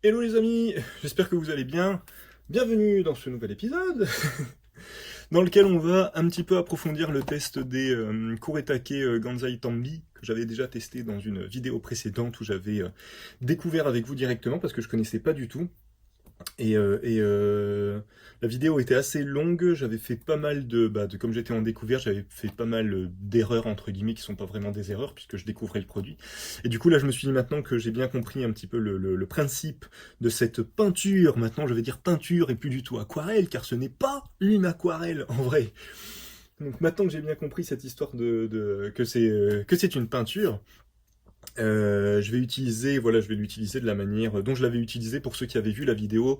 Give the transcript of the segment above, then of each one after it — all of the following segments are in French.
Hello les amis, j'espère que vous allez bien. Bienvenue dans ce nouvel épisode dans lequel on va un petit peu approfondir le test des Kuretake Ganzai Tambi que j'avais déjà testé dans une vidéo précédente où j'avais découvert avec vous directement parce que je connaissais pas du tout. Et la vidéo était assez longue, j'avais fait pas mal comme j'étais en découverte, j'avais fait pas mal d'erreurs entre guillemets qui sont pas vraiment des erreurs puisque je découvrais le produit. Et du coup là je me suis dit maintenant que j'ai bien compris un petit peu le principe de cette peinture, maintenant je vais dire peinture et plus du tout aquarelle car ce n'est pas une aquarelle en vrai. Donc maintenant que j'ai bien compris cette histoire que c'est une peinture, je vais l'utiliser de la manière dont je l'avais utilisé pour ceux qui avaient vu la vidéo,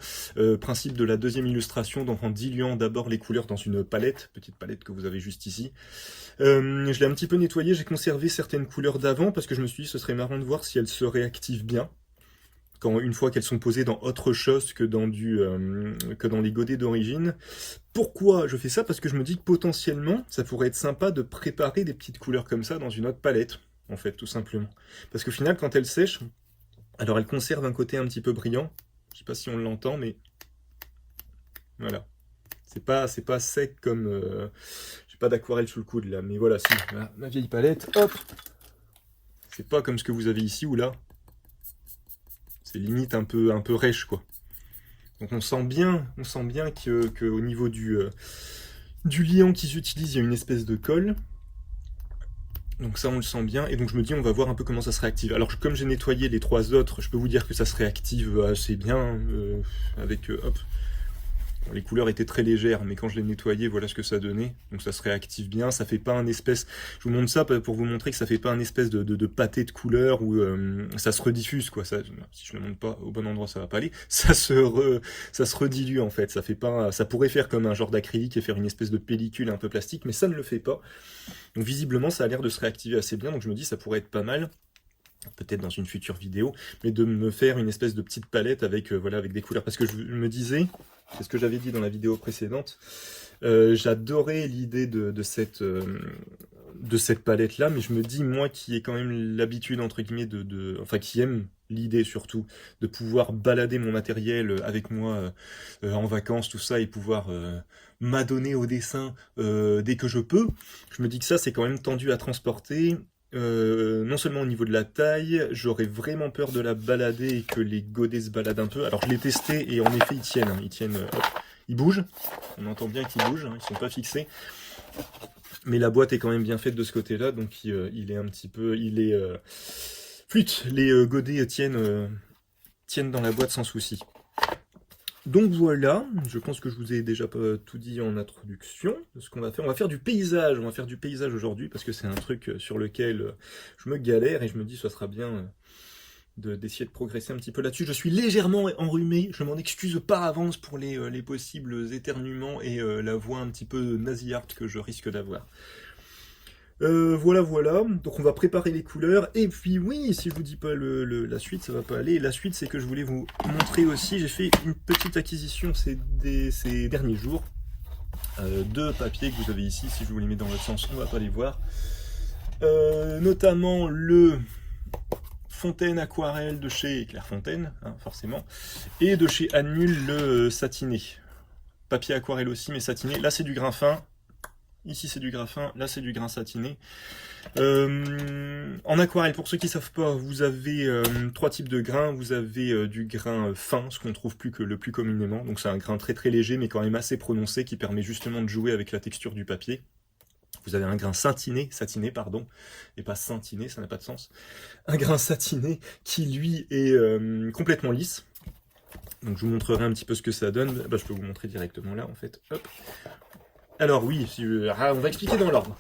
principe de la deuxième illustration, donc en diluant d'abord les couleurs dans une palette, petite palette que vous avez juste ici. Je l'ai un petit peu nettoyé, j'ai conservé certaines couleurs d'avant parce que je me suis dit ce serait marrant de voir si elles se réactivent bien. Une fois qu'elles sont posées dans autre chose que que dans les godets d'origine. Pourquoi je fais ça? Parce que je me dis que potentiellement, ça pourrait être sympa de préparer des petites couleurs comme ça dans une autre palette, en fait, tout simplement. Parce qu'au final, quand elles sèchent, alors elles conservent un côté un petit peu brillant. Je sais pas si on l'entend, mais voilà. C'est pas sec comme... J'ai pas d'aquarelle sous le coude là, mais voilà, si, ma vieille palette, hop. C'est pas comme ce que vous avez ici ou là. C'est limite un peu rêche, quoi. Donc on sent bien que au niveau du liant qu'ils utilisent, il y a une espèce de colle. Donc ça on le sent bien, et donc je me dis on va voir un peu comment ça se réactive. Alors comme j'ai nettoyé les trois autres, je peux vous dire que ça se réactive assez bien, avec hop. Bon, les couleurs étaient très légères, mais quand je l'ai nettoyé, voilà ce que ça donnait. Donc ça se réactive bien, ça fait pas un espèce... Je vous montre ça pour vous montrer que ça fait pas un espèce de pâté de couleurs où ça se rediffuse, quoi. Ça, si je ne le montre pas au bon endroit, ça va pas aller. Ça se redilue, en fait. Ça fait pas... Ça pourrait faire comme un genre d'acrylique et faire une espèce de pellicule un peu plastique, mais ça ne le fait pas. Donc visiblement, ça a l'air de se réactiver assez bien, donc je me dis ça pourrait être pas mal, peut-être dans une future vidéo, mais de me faire une espèce de petite palette avec, voilà, avec des couleurs. Parce que je me disais, c'est ce que j'avais dit dans la vidéo précédente, j'adorais l'idée de cette palette-là, mais je me dis, moi qui ai quand même l'habitude, entre guillemets, enfin qui aime l'idée surtout, de pouvoir balader mon matériel avec moi en vacances, tout ça, et pouvoir m'adonner au dessin dès que je peux, je me dis que ça, c'est quand même tendu à transporter. Non seulement au niveau de la taille, j'aurais vraiment peur de la balader et que les godets se baladent un peu. Alors je l'ai testé et en effet ils tiennent, hop, ils bougent. On entend bien qu'ils bougent, hein, ils sont pas fixés. Mais la boîte est quand même bien faite de ce côté-là, donc il est un petit peu, flûte. Les godets tiennent dans la boîte sans souci. Donc voilà, je pense que je vous ai déjà pas tout dit en introduction de ce qu'on va faire. On va faire du paysage, aujourd'hui parce que c'est un truc sur lequel je me galère et je me dis ça sera bien d'essayer de progresser un petit peu là-dessus. Je suis légèrement enrhumé, je m'en excuse par avance pour les possibles éternuements et la voix un petit peu nasillarde que je risque d'avoir. Voilà. Donc on va préparer les couleurs. Et puis oui, si je vous dis pas la suite, ça va pas aller. La suite, c'est que je voulais vous montrer aussi. J'ai fait une petite acquisition ces derniers jours. Deux papiers que vous avez ici. Si je vous les mets dans l'autre sens, on va pas les voir. Notamment le Fontaine Aquarelle de chez Clairefontaine, hein, forcément. Et de chez Anmul le satiné. Papier aquarelle aussi, mais satiné. Là, c'est du grain fin. Ici c'est du grain fin, là c'est du grain satiné. En aquarelle, pour ceux qui ne savent pas, vous avez trois types de grains. Vous avez du grain fin, ce qu'on trouve le plus communément. Donc c'est un grain très très léger, mais quand même assez prononcé, qui permet justement de jouer avec la texture du papier. Vous avez un grain satiné, pardon, et pas scintiné, ça n'a pas de sens. Un grain satiné qui lui est complètement lisse. Donc je vous montrerai un petit peu ce que ça donne. Bah, je peux vous montrer directement là en fait. Hop. Alors oui, on va expliquer dans l'ordre.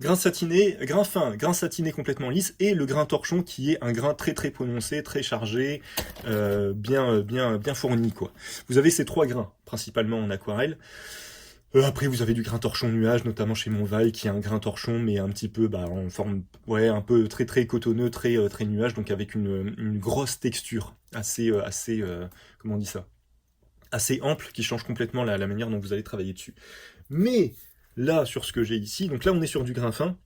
Grain satiné, grain fin, grain satiné complètement lisse, et le grain torchon qui est un grain très très prononcé, très chargé, bien fourni quoi. Vous avez ces trois grains, principalement en aquarelle. Après vous avez du grain torchon nuage, notamment chez Montval, qui est un grain torchon, mais un petit peu en forme, ouais, un peu très très cotonneux, très nuage, donc avec une grosse texture, comment on dit ça, assez ample, qui change complètement la manière dont vous allez travailler dessus. Mais là, sur ce que j'ai ici, donc là on est sur du grain fin,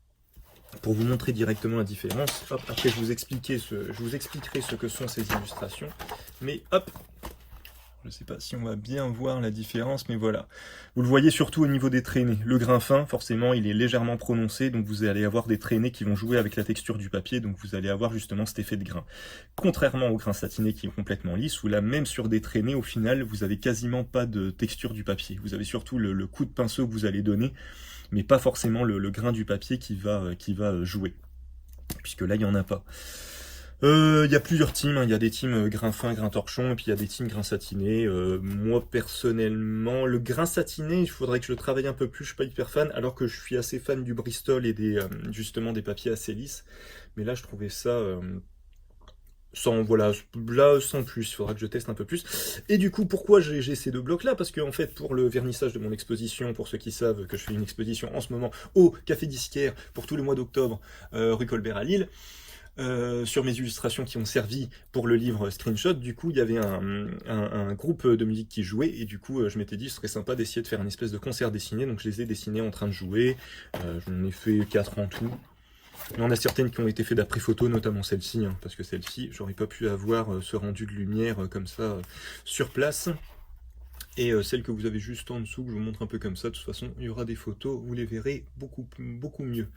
pour vous montrer directement la différence. Hop, après je vous expliquerai ce que sont ces illustrations, mais hop, je ne sais pas si on va bien voir la différence, mais voilà. Vous le voyez surtout au niveau des traînées. Le grain fin, forcément, il est légèrement prononcé, donc vous allez avoir des traînées qui vont jouer avec la texture du papier, donc vous allez avoir justement cet effet de grain. Contrairement au grain satiné qui est complètement lisse, où là, même sur des traînées, au final, vous avez quasiment pas de texture du papier. Vous avez surtout le coup de pinceau que vous allez donner, mais pas forcément le grain du papier qui va jouer, puisque là, il n'y en a pas. Il y a plusieurs teams, hein. Il y a des teams grain fin, grain torchon, et puis il y a des teams grain satiné. Moi, personnellement, le grain satiné, il faudrait que je le travaille un peu plus, je suis pas hyper fan, alors que je suis assez fan du Bristol et justement des papiers assez lisses. Mais là, je trouvais ça... voilà, là, sans plus, il faudra que je teste un peu plus. Et du coup, pourquoi j'ai ces deux blocs-là? Parce que, en fait, pour le vernissage de mon exposition, pour ceux qui savent que je fais une exposition en ce moment au Café Disquaire pour tout le mois d'octobre, rue Colbert à Lille, sur mes illustrations qui ont servi pour le livre Screenshot, du coup il y avait un groupe de musique qui jouait, et du coup je m'étais dit ce serait sympa d'essayer de faire une espèce de concert dessiné, donc je les ai dessinés en train de jouer, j'en ai fait 4 en tout. Il y en a certaines qui ont été faites d'après photo, notamment celle-ci, hein, parce que celle-ci, j'aurais pas pu avoir ce rendu de lumière comme ça sur place. Et celle que vous avez juste en dessous, que je vous montre un peu comme ça, de toute façon il y aura des photos, vous les verrez beaucoup mieux.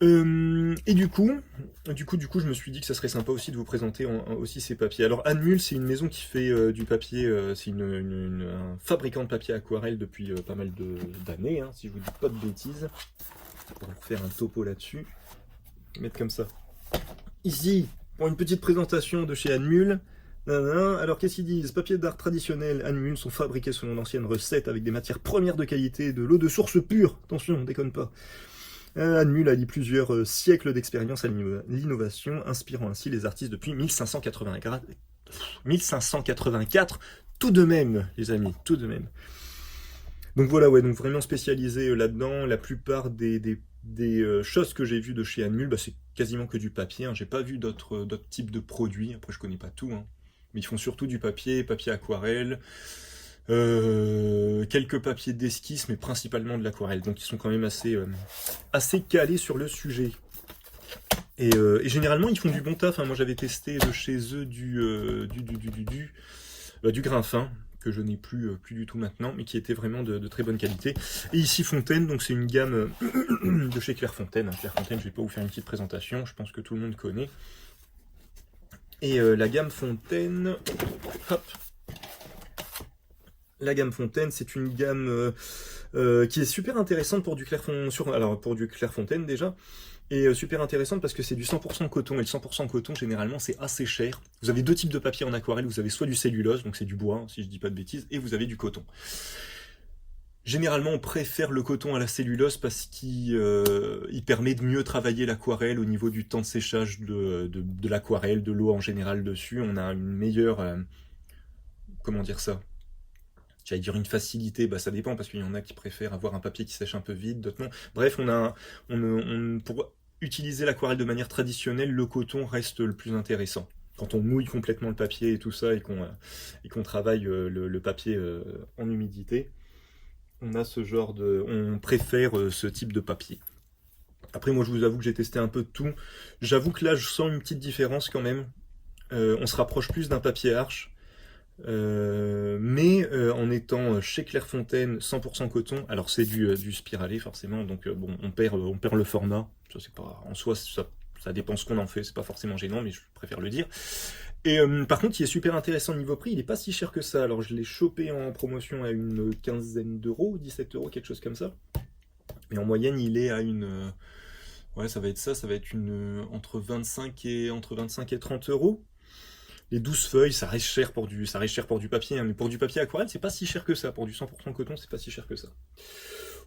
Et du coup, je me suis dit que ça serait sympa aussi de vous présenter aussi ces papiers. Alors Anne Mule, c'est une maison qui fait du papier, c'est un fabricant de papier aquarelle depuis pas mal d'années, hein, si je vous dis pas de bêtises. Pour vous faire un topo là-dessus, mettre comme ça. Ici, pour une petite présentation de chez Anne Mule. Alors qu'est-ce qu'ils disent? Papiers d'art traditionnels Anne Mule sont fabriqués selon l'ancienne recette avec des matières premières de qualité, de l'eau de source pure. Attention, on déconne pas. Anne Mule allie plusieurs siècles d'expérience à l'innovation, inspirant ainsi les artistes depuis 1584, tout de même, les amis, tout de même. Donc voilà, ouais, donc vraiment spécialisé là-dedans. La plupart des choses que j'ai vues de chez Anne Mule, bah, c'est quasiment que du papier, hein. J'ai pas vu d'autres types de produits, après je connais pas tout, hein. Mais ils font surtout du papier aquarelle, quelques papiers d'esquisse, mais principalement de l'aquarelle. Donc ils sont quand même assez calés sur le sujet. Et généralement ils font du bon taf, hein. Moi j'avais testé de chez eux du grain fin, que je n'ai plus du tout maintenant, mais qui était vraiment de très bonne qualité. Et ici Fontaine, donc c'est une gamme de chez Clairefontaine. Clairefontaine, je vais pas vous faire une petite présentation, je pense que tout le monde connaît. Et la gamme Fontaine, hop, la gamme Fontaine, c'est une gamme qui est super intéressante pour du Clairefontaine déjà, et super intéressante parce que c'est du 100% coton, et le 100% coton, généralement, c'est assez cher. Vous avez deux types de papier en aquarelle, vous avez soit du cellulose, donc c'est du bois, si je dis pas de bêtises, et vous avez du coton. Généralement, on préfère le coton à la cellulose parce qu'il permet de mieux travailler l'aquarelle au niveau du temps de séchage de l'aquarelle, de l'eau en général dessus. On a une meilleure... comment dire ça? J'allais dire une facilité, bah ça dépend parce qu'il y en a qui préfèrent avoir un papier qui sèche un peu vite, d'autres non. Bref, pour utiliser l'aquarelle de manière traditionnelle, le coton reste le plus intéressant. Quand on mouille complètement le papier et tout ça, et qu'on travaille le papier en humidité, on préfère ce type de papier. Après, moi, je vous avoue que j'ai testé un peu de tout. J'avoue que là, je sens une petite différence quand même. On se rapproche plus d'un papier arche. Mais en étant chez Clairefontaine 100% coton, alors c'est du spiralé forcément, donc bon, on perd le format. Ça c'est pas en soi, ça dépend ce qu'on en fait, c'est pas forcément gênant, mais je préfère le dire. Et par contre, il est super intéressant niveau prix, il est pas si cher que ça. Alors je l'ai chopé en promotion à une quinzaine d'euros, 17 euros, quelque chose comme ça. Mais en moyenne, il est à ouais, ça va être entre 25 et 30 euros. Les 12 feuilles, ça reste cher pour du papier, hein, mais pour du papier aquarelle, c'est pas si cher que ça. Pour du 100% coton, c'est pas si cher que ça.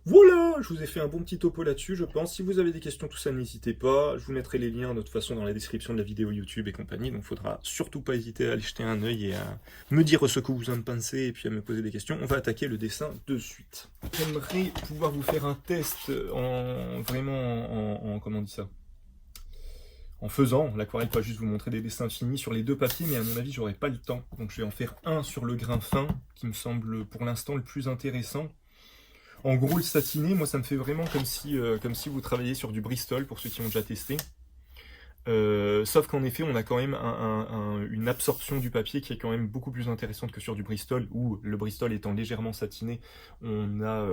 Voilà, je vous ai fait un bon petit topo là-dessus, je pense. Si vous avez des questions, tout ça, n'hésitez pas. Je vous mettrai les liens de toute façon dans la description de la vidéo YouTube et compagnie, donc faudra surtout pas hésiter à aller jeter un œil et à me dire ce que vous en pensez et puis à me poser des questions. On va attaquer le dessin de suite. J'aimerais pouvoir vous faire un test comment on dit ça, en faisant l'aquarelle, pas juste vous montrer des dessins finis sur les deux papiers, mais à mon avis, j'aurai pas le temps. Donc je vais en faire un sur le grain fin, qui me semble pour l'instant le plus intéressant. En gros, le satiné, moi, ça me fait vraiment comme si vous travailliez sur du Bristol, pour ceux qui ont déjà testé. Sauf qu'en effet, on a quand même une absorption du papier qui est quand même beaucoup plus intéressante que sur du Bristol, où le Bristol étant légèrement satiné, on a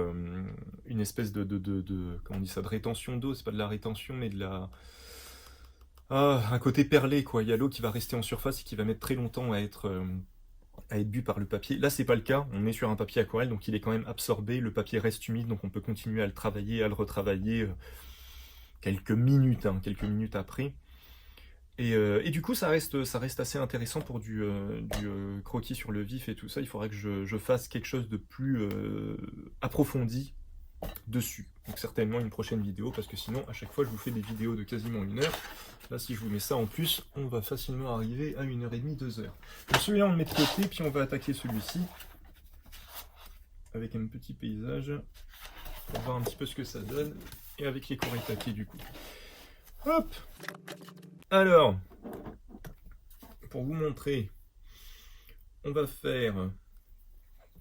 une espèce comment on dit ça, de rétention d'eau, c'est pas de la rétention, mais de la... Ah, un côté perlé, quoi. Il y a l'eau qui va rester en surface et qui va mettre très longtemps à être bu par le papier. Là, c'est pas le cas. On est sur un papier aquarelle, donc il est quand même absorbé. Le papier reste humide, donc on peut continuer à le travailler, à le retravailler quelques minutes après. Et du coup, ça reste assez intéressant pour du croquis sur le vif et tout ça. Il faudrait que je fasse quelque chose de plus approfondi dessus. Donc certainement une prochaine vidéo, parce que sinon, à chaque fois, je vous fais des vidéos de quasiment 1 heure. Là, si je vous mets ça en plus, on va facilement arriver à 1h30, 2 heures. Donc celui-là, on le met de côté, puis on va attaquer celui-ci, avec un petit paysage, pour voir un petit peu ce que ça donne, et avec les Kuretake du coup. Hop! Alors, pour vous montrer, on va faire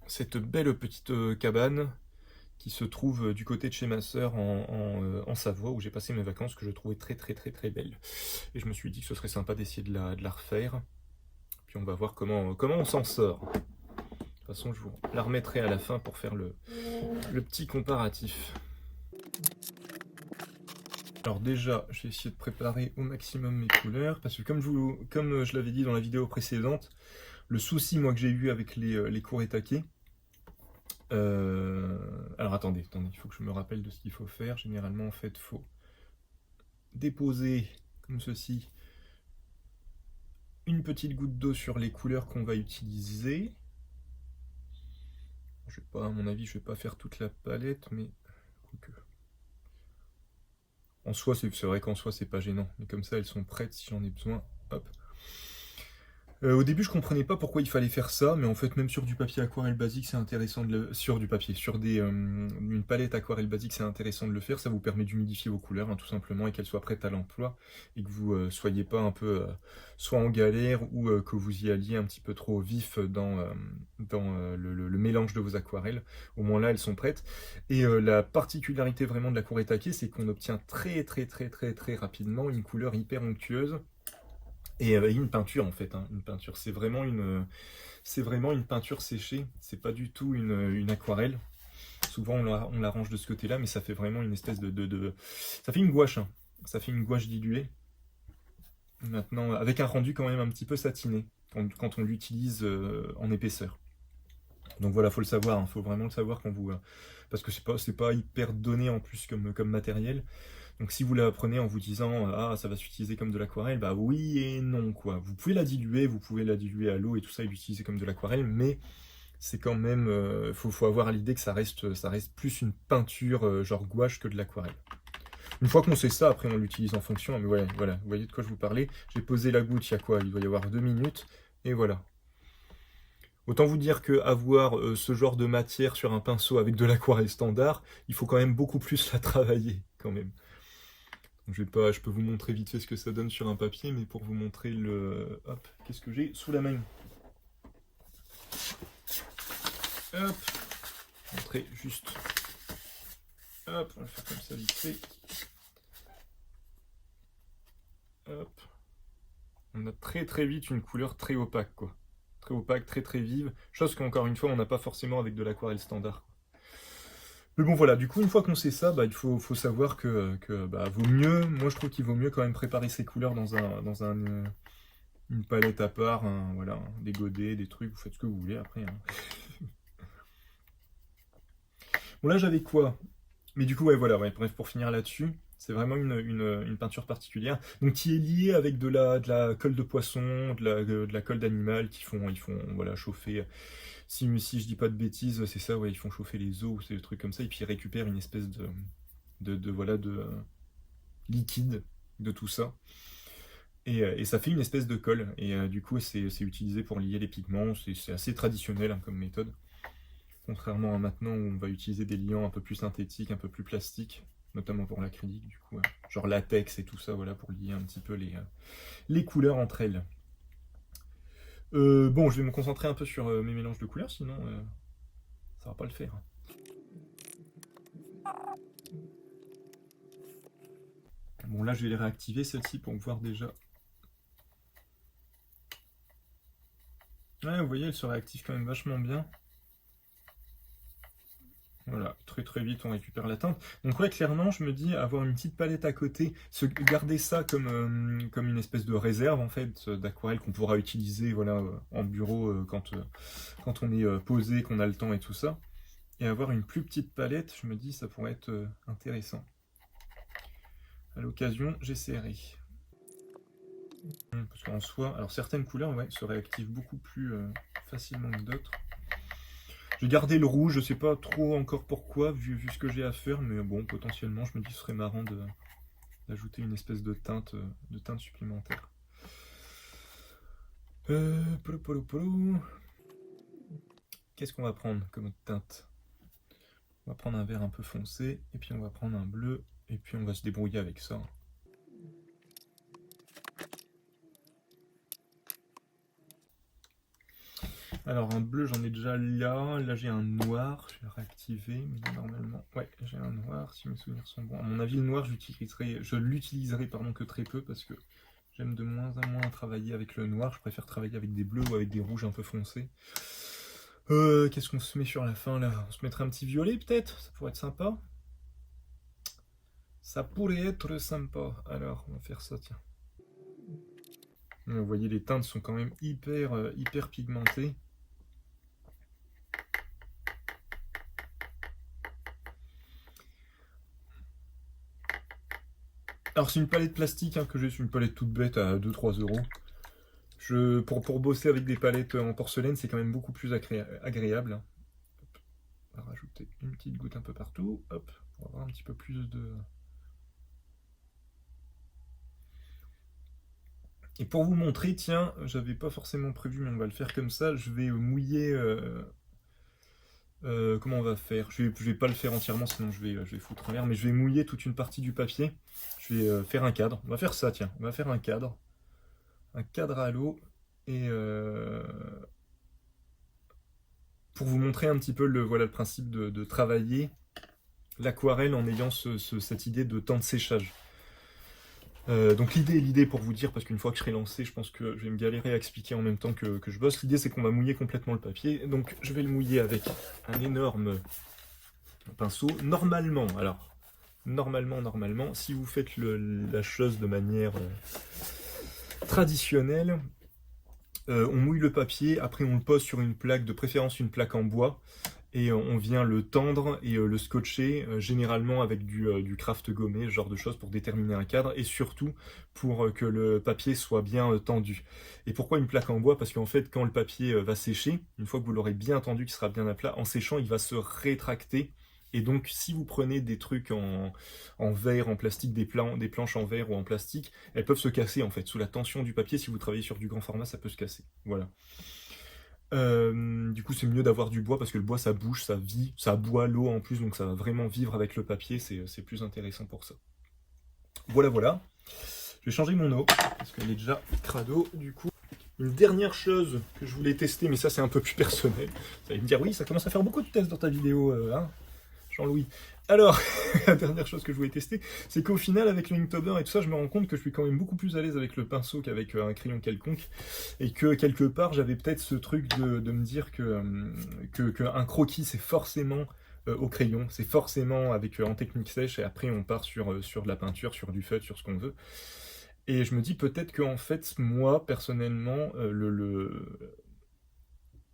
cette belle petite cabane qui se trouve du côté de chez ma sœur en Savoie, où j'ai passé mes vacances, que je trouvais très belle. Et je me suis dit que ce serait sympa d'essayer de la refaire. Puis on va voir comment on s'en sort. De toute façon, je vous la remettrai à la fin pour faire le petit comparatif. Alors déjà, je vais essayer de préparer au maximum mes couleurs, parce que comme je l'avais dit dans la vidéo précédente, le souci moi que j'ai eu avec les Kuretake, alors attendez, il faut que je me rappelle de ce qu'il faut faire. Généralement, en fait, il faut déposer comme ceci une petite goutte d'eau sur les couleurs qu'on va utiliser. Je vais pas, à mon avis, je vais pas faire toute la palette, mais en soi, c'est vrai qu'en soi, c'est pas gênant. Mais comme ça, elles sont prêtes si j'en ai besoin. Hop. Au début, je comprenais pas pourquoi il fallait faire ça, mais en fait, même sur du papier aquarelle basique, c'est intéressant de le... Sur du papier, sur une palette aquarelle basique, c'est intéressant de le faire. Ça vous permet d'humidifier vos couleurs, hein, tout simplement, et qu'elles soient prêtes à l'emploi, et que vous soyez pas un peu soit en galère, ou que vous y alliez un petit peu trop vif dans le mélange de vos aquarelles. Au moins là, elles sont prêtes. Et la particularité vraiment de la Kuretake, c'est qu'on obtient très rapidement une couleur hyper onctueuse. Et une peinture en fait, hein, une peinture. C'est vraiment une peinture séchée. C'est pas du tout une aquarelle. Souvent on la range de ce côté-là, mais ça fait vraiment une espèce ça fait une gouache. Hein. Ça fait une gouache diluée. Maintenant, avec un rendu quand même un petit peu satiné quand on l'utilise en épaisseur. Donc voilà, faut le savoir. Hein, faut vraiment le savoir quand vous, parce que c'est pas hyper donné en plus comme matériel. Donc si vous la prenez en vous disant ah ça va s'utiliser comme de l'aquarelle, bah oui et non quoi. Vous pouvez la diluer à l'eau et tout ça et l'utiliser comme de l'aquarelle, mais c'est quand même faut avoir à l'idée que ça reste plus une peinture genre gouache que de l'aquarelle. Une fois qu'on sait ça, après on l'utilise en fonction, mais ouais, voilà, vous voyez de quoi je vous parlais. J'ai posé la goutte il y a quoi? Il doit y avoir 2 minutes, et voilà. Autant vous dire que avoir ce genre de matière sur un pinceau avec de l'aquarelle standard, il faut quand même beaucoup plus la travailler quand même. Je peux vous montrer vite fait ce que ça donne sur un papier, mais pour vous montrer le... Hop, qu'est-ce que j'ai sous la main? Hop, montrer juste... Hop, on va faire comme ça vite fait. Hop. On a très vite une couleur très opaque, quoi. Très opaque, très vive. Chose qu'encore une fois, on n'a pas forcément avec de l'aquarelle standard. Mais bon voilà, du coup une fois qu'on sait ça, bah, il faut savoir que bah, vaut mieux, moi je trouve qu'il vaut mieux quand même préparer ses couleurs dans une palette à part, voilà, des godets, des trucs, vous faites ce que vous voulez après. Hein. Bon là j'avais quoi? Mais du coup ouais voilà, ouais, bref pour finir là-dessus, c'est vraiment une peinture particulière, donc qui est liée avec de la colle de poisson, de la colle d'animal ils font voilà, chauffer. Si je dis pas de bêtises, c'est ça, ouais, ils font chauffer les os ou des trucs comme ça, et puis ils récupèrent une espèce de liquide de tout ça. Et ça fait une espèce de colle, et du coup c'est utilisé pour lier les pigments, c'est assez traditionnel hein, comme méthode. Contrairement à maintenant où on va utiliser des liants un peu plus synthétiques, un peu plus plastiques, notamment pour l'acrylique du coup, genre latex et tout ça, voilà, pour lier un petit peu les couleurs entre elles. Bon, je vais me concentrer un peu sur mes mélanges de couleurs, sinon ça va pas le faire. Bon, là, je vais les réactiver, celle-ci, pour voir déjà. Ouais, vous voyez, elle se réactive quand même vachement bien. Voilà, très très vite on récupère la teinte. Donc ouais, clairement, je me dis, avoir une petite palette à côté, garder ça comme une espèce de réserve, en fait, d'aquarelle qu'on pourra utiliser voilà, en bureau quand on est posé, qu'on a le temps et tout ça. Et avoir une plus petite palette, je me dis, ça pourrait être intéressant. À l'occasion, j'essaierai. Parce qu'en soi, alors certaines couleurs ouais, se réactivent beaucoup plus facilement que d'autres. J'ai gardé le rouge, je sais pas trop encore pourquoi, vu ce que j'ai à faire, mais bon, potentiellement, je me dis que ce serait marrant d'ajouter une espèce de teinte supplémentaire. Qu'est-ce qu'on va prendre comme teinte? On va prendre un vert un peu foncé, et puis on va prendre un bleu, et puis on va se débrouiller avec ça. Alors un bleu, j'en ai déjà là. Là j'ai un noir, je vais le réactiver, mais normalement, ouais, j'ai un noir, si mes souvenirs sont bons. À mon avis, le noir, je l'utiliserai que très peu, parce que j'aime de moins en moins travailler avec le noir. Je préfère travailler avec des bleus ou avec des rouges un peu foncés. Qu'est-ce qu'on se met sur la fin là? On se mettrait un petit violet peut-être? Ça pourrait être sympa. Ça pourrait être sympa. Alors, on va faire ça, tiens. Vous voyez, les teintes sont quand même hyper pigmentées. Alors c'est une palette plastique hein, que j'ai, c'est une palette toute bête à 2-3 euros. Pour bosser avec des palettes en porcelaine, c'est quand même beaucoup plus agréable. On va rajouter une petite goutte un peu partout, hop, pour avoir un petit peu plus de... Et pour vous montrer, tiens, j'avais pas forcément prévu, mais on va le faire comme ça, je vais mouiller... comment on va faire? Je vais pas le faire entièrement, sinon je vais foutre en l'air, mais je vais mouiller toute une partie du papier. Je vais faire un cadre. On va faire ça, tiens. On va faire un cadre. Un cadre à l'eau. Et pour vous montrer un petit peu le principe de travailler l'aquarelle en ayant cette idée de temps de séchage. Donc l'idée pour vous dire, parce qu'une fois que je serai lancé, je pense que je vais me galérer à expliquer en même temps que je bosse, l'idée c'est qu'on va mouiller complètement le papier, donc je vais le mouiller avec un énorme pinceau. Normalement, si vous faites la chose de manière traditionnelle, on mouille le papier, après on le pose sur une plaque, de préférence une plaque en bois, et on vient le tendre et le scotcher, généralement avec du craft gommé, ce genre de choses, pour déterminer un cadre, et surtout pour que le papier soit bien tendu. Et pourquoi une plaque en bois? Parce qu'en fait, quand le papier va sécher, une fois que vous l'aurez bien tendu, qu'il sera bien à plat, en séchant, il va se rétracter. Et donc, si vous prenez des trucs en verre, en plastique, des planches en verre ou en plastique, elles peuvent se casser en fait. Sous la tension du papier, si vous travaillez sur du grand format, ça peut se casser. Voilà. Du coup, c'est mieux d'avoir du bois parce que le bois ça bouge, ça vit, ça boit l'eau en plus, donc ça va vraiment vivre avec le papier, c'est plus intéressant pour ça. Voilà. Je vais changer mon eau parce qu'elle est déjà crado. Du coup, une dernière chose que je voulais tester, mais ça c'est un peu plus personnel. Vous allez me dire, oui, ça commence à faire beaucoup de tests dans ta vidéo, hein, Jean-Louis. Alors, la dernière chose que je voulais tester, c'est qu'au final, avec le Inktober et tout ça, je me rends compte que je suis quand même beaucoup plus à l'aise avec le pinceau qu'avec un crayon quelconque, et que quelque part, j'avais peut-être ce truc de me dire qu'un croquis, c'est forcément au crayon, c'est forcément en technique sèche, et après on part sur de la peinture, sur du feutre, sur ce qu'on veut. Et je me dis peut-être que en fait, moi, personnellement,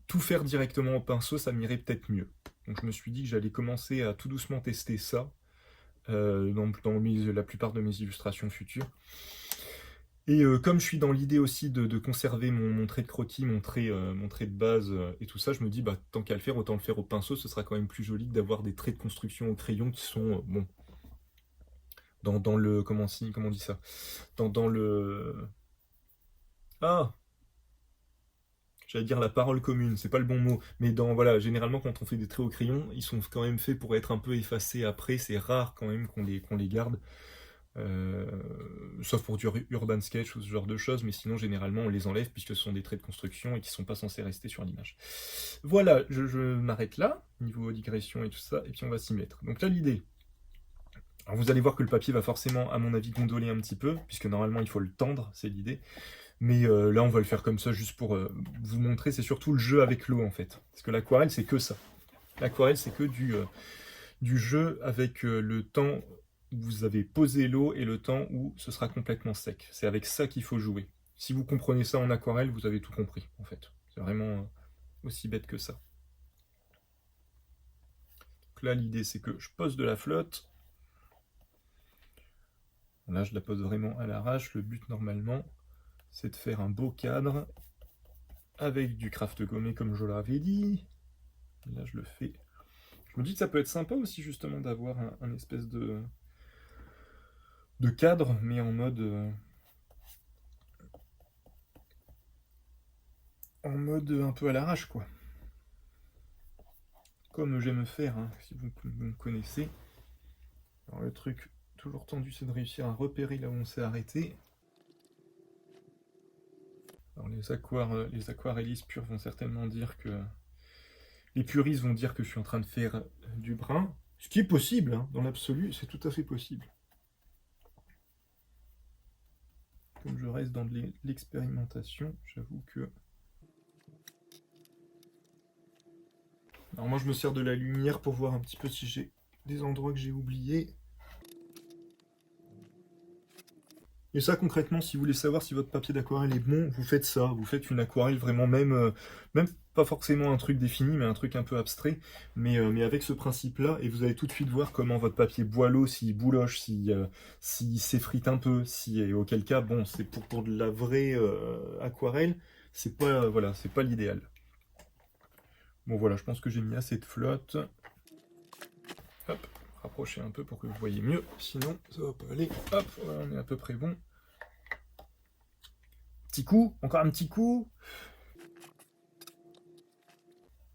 tout faire directement au pinceau, ça m'irait peut-être mieux. Donc je me suis dit que j'allais commencer à tout doucement tester ça dans la plupart de mes illustrations futures. Et comme je suis dans l'idée aussi de conserver mon trait de croquis, mon trait de base et tout ça, je me dis, bah, tant qu'à le faire, autant le faire au pinceau, ce sera quand même plus joli que d'avoir des traits de construction au crayon qui sont, bon, dans le... Comment on dit ça? Dans le... Ah! J'allais dire la parole commune, c'est pas le bon mot, mais voilà, généralement quand on fait des traits au crayon, ils sont quand même faits pour être un peu effacés après, c'est rare quand même qu'on les garde, sauf pour du urban sketch ou ce genre de choses, mais sinon généralement on les enlève puisque ce sont des traits de construction et qui sont pas censés rester sur l'image. Voilà, je m'arrête là, niveau digression et tout ça, et puis on va s'y mettre. Donc là l'idée, Alors vous allez voir que le papier va forcément, à mon avis, gondoler un petit peu, puisque normalement il faut le tendre, c'est l'idée. Mais là, on va le faire comme ça, juste pour vous montrer. C'est surtout le jeu avec l'eau, en fait. Parce que l'aquarelle, c'est que ça. L'aquarelle, c'est que du jeu avec le temps où vous avez posé l'eau et le temps où ce sera complètement sec. C'est avec ça qu'il faut jouer. Si vous comprenez ça en aquarelle, vous avez tout compris, en fait. C'est vraiment aussi bête que ça. Donc là, l'idée, c'est que je pose de la flotte. Bon, là, je la pose vraiment à l'arrache. Le but, normalement, c'est de faire un beau cadre avec du craft gommé, comme je l'avais dit. Et là, je le fais. Je me dis que ça peut être sympa aussi, justement, d'avoir un espèce de cadre, mais en mode un peu à l'arrache, quoi. Comme j'aime faire, hein, si vous me connaissez. Alors le truc toujours tendu, c'est de réussir à repérer là où on s'est arrêté. Alors les aquarellistes purs vont certainement dire que... Les puristes vont dire que je suis en train de faire du brun. Ce qui est possible, hein, dans l'absolu, c'est tout à fait possible. Comme je reste dans de l'expérimentation, j'avoue que... Alors moi je me sers de la lumière pour voir un petit peu si j'ai des endroits que j'ai oubliés. Et ça concrètement, si vous voulez savoir si votre papier d'aquarelle est bon, vous faites ça. Vous faites une aquarelle vraiment même pas forcément un truc défini, mais un truc un peu abstrait. Mais avec ce principe-là, et vous allez tout de suite voir comment votre papier boit l'eau, s'il bouloche, s'il s'effrite un peu, et auquel cas, bon, c'est pour de la vraie aquarelle, c'est pas, voilà, c'est pas l'idéal. Bon voilà, je pense que j'ai mis assez de flotte. Hop, rapprochez un peu pour que vous voyez mieux, sinon ça va pas aller. Hop, voilà, on est à peu près bon. Petit coup, encore un petit coup.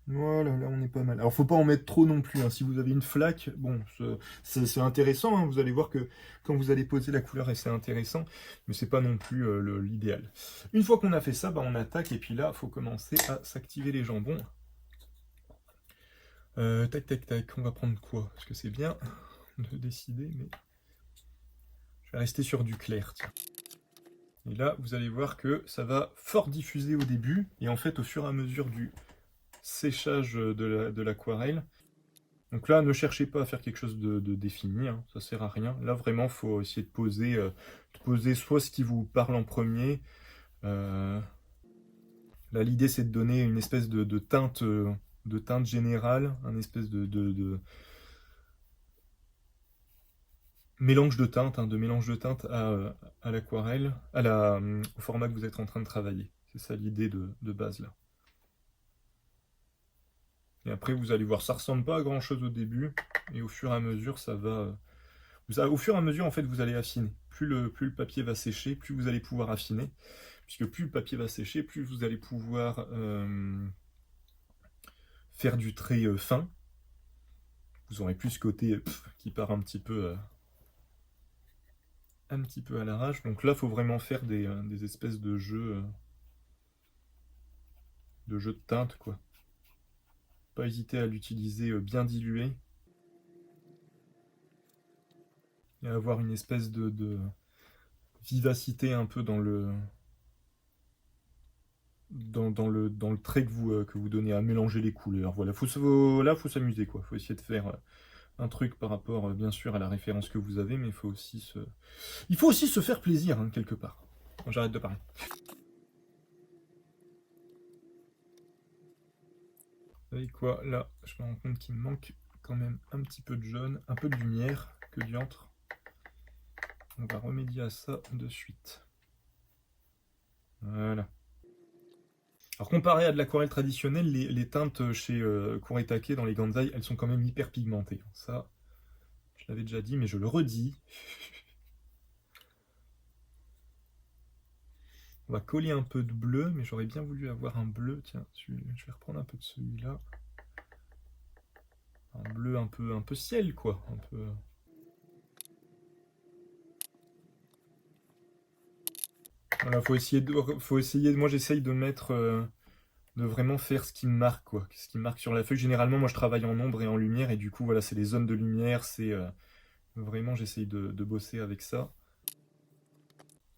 Voilà, là on est pas mal. Alors faut pas en mettre trop non plus, hein. Si vous avez une flaque, bon, c'est intéressant, hein. Vous allez voir que quand vous allez poser la couleur, c'est intéressant, mais c'est pas non plus l'idéal. Une fois qu'on a fait ça, bah, on attaque, et puis là, il faut commencer à s'activer les jambons. Tac, tac, tac, on va prendre quoi? Parce que c'est bien de décider, mais... Je vais rester sur du clair, tiens. Et là, vous allez voir que ça va fort diffuser au début, et en fait, au fur et à mesure du séchage de l'aquarelle, donc là, ne cherchez pas à faire quelque chose de défini, hein, ça sert à rien. Là, vraiment, il faut essayer de poser soit ce qui vous parle en premier. Là, l'idée, c'est de donner une espèce de teinte générale, un espèce de mélange de teintes, hein, à l'aquarelle, au format que vous êtes en train de travailler. C'est ça l'idée de base là. Et après, vous allez voir, ça ressemble pas à grand chose au début, et au fur et à mesure, ça va. Au fur et à mesure, en fait, vous allez affiner. Plus le papier va sécher, plus vous allez pouvoir affiner, puisque plus le papier va sécher, plus vous allez pouvoir faire du trait fin. Vous aurez plus ce côté qui part un petit peu à l'arrache. Donc là, il faut vraiment faire des espèces de jeux de teintes, quoi. Pas hésiter à l'utiliser bien dilué. Et avoir une espèce de vivacité un peu dans le trait que vous donnez à mélanger les couleurs. Voilà, là, faut s'amuser, quoi. Faut essayer de faire un truc par rapport, bien sûr, à la référence que vous avez, mais il faut aussi se faire plaisir, hein, quelque part. Bon, j'arrête de parler. Vous savez quoi, là, je me rends compte qu'il me manque quand même un petit peu de jaune, un peu de lumière, que diantre. On va remédier à ça de suite. Voilà. Alors comparé à de l'aquarelle traditionnelle, les teintes chez Kuretake dans les Ganzai, elles sont quand même hyper pigmentées. Ça, je l'avais déjà dit, mais je le redis. On va coller un peu de bleu, mais j'aurais bien voulu avoir un bleu. Tiens, je vais reprendre un peu de celui-là. Un bleu un peu ciel, quoi. Un peu... Voilà, faut essayer. Moi, j'essaye de mettre, de vraiment faire ce qui me marque, quoi. Ce qui me marque sur la feuille. Généralement, moi, je travaille en ombre et en lumière, et du coup, voilà, c'est les zones de lumière, c'est Vraiment, j'essaye de bosser avec ça.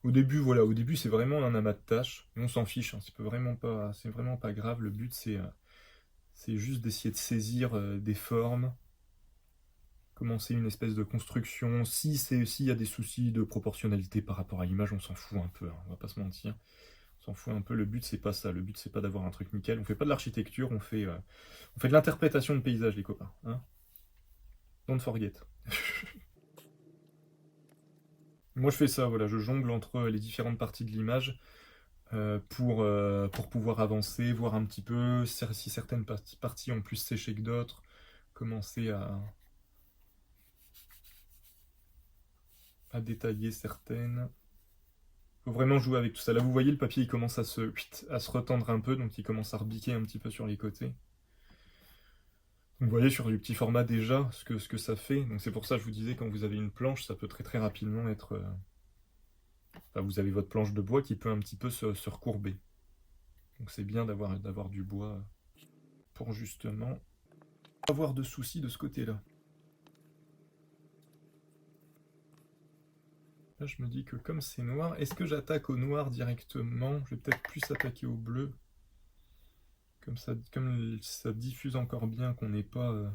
Au début, voilà, au début, c'est vraiment un amas de tâches. On s'en fiche, hein, c'est vraiment pas grave. Le but, c'est juste d'essayer de saisir des formes, commencer une espèce de construction. S'il y a des soucis de proportionnalité par rapport à l'image, on s'en fout un peu, hein, on va pas se mentir. On s'en fout un peu, le but c'est pas ça, le but c'est pas d'avoir un truc nickel. On fait pas de l'architecture, on fait de l'interprétation de paysage, les copains. Hein. Don't forget. Moi je fais ça, voilà, je jongle entre les différentes parties de l'image pour pouvoir avancer, voir un petit peu si certaines parties ont plus séché que d'autres, commencer à détailler certaines. Faut vraiment jouer avec tout ça. Là, vous voyez, le papier, il commence à se retendre un peu, donc il commence à rebiquer un petit peu sur les côtés. Donc, vous voyez sur du petit format déjà ce que ça fait. Donc c'est pour ça que je vous disais, quand vous avez une planche, ça peut très très rapidement être... Enfin, vous avez votre planche de bois qui peut un petit peu se recourber. Donc c'est bien d'avoir du bois pour justement pas avoir de soucis de ce côté-là. Là, je me dis que comme c'est noir, est-ce que j'attaque au noir directement? Je vais peut-être plus attaquer au bleu. Comme ça diffuse encore bien qu'on n'est pas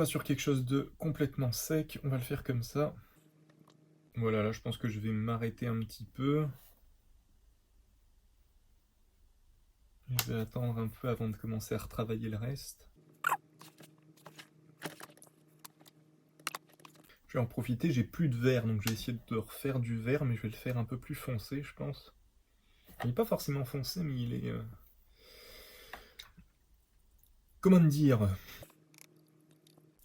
sur quelque chose de complètement sec. On va le faire comme ça. Voilà, là, je pense que je vais m'arrêter un petit peu. Je vais attendre un peu avant de commencer à retravailler le reste. Je vais en profiter, j'ai plus de vert, donc je vais essayer de refaire du vert, mais je vais le faire un peu plus foncé, je pense. Il n'est pas forcément foncé, mais il est... Comment dire?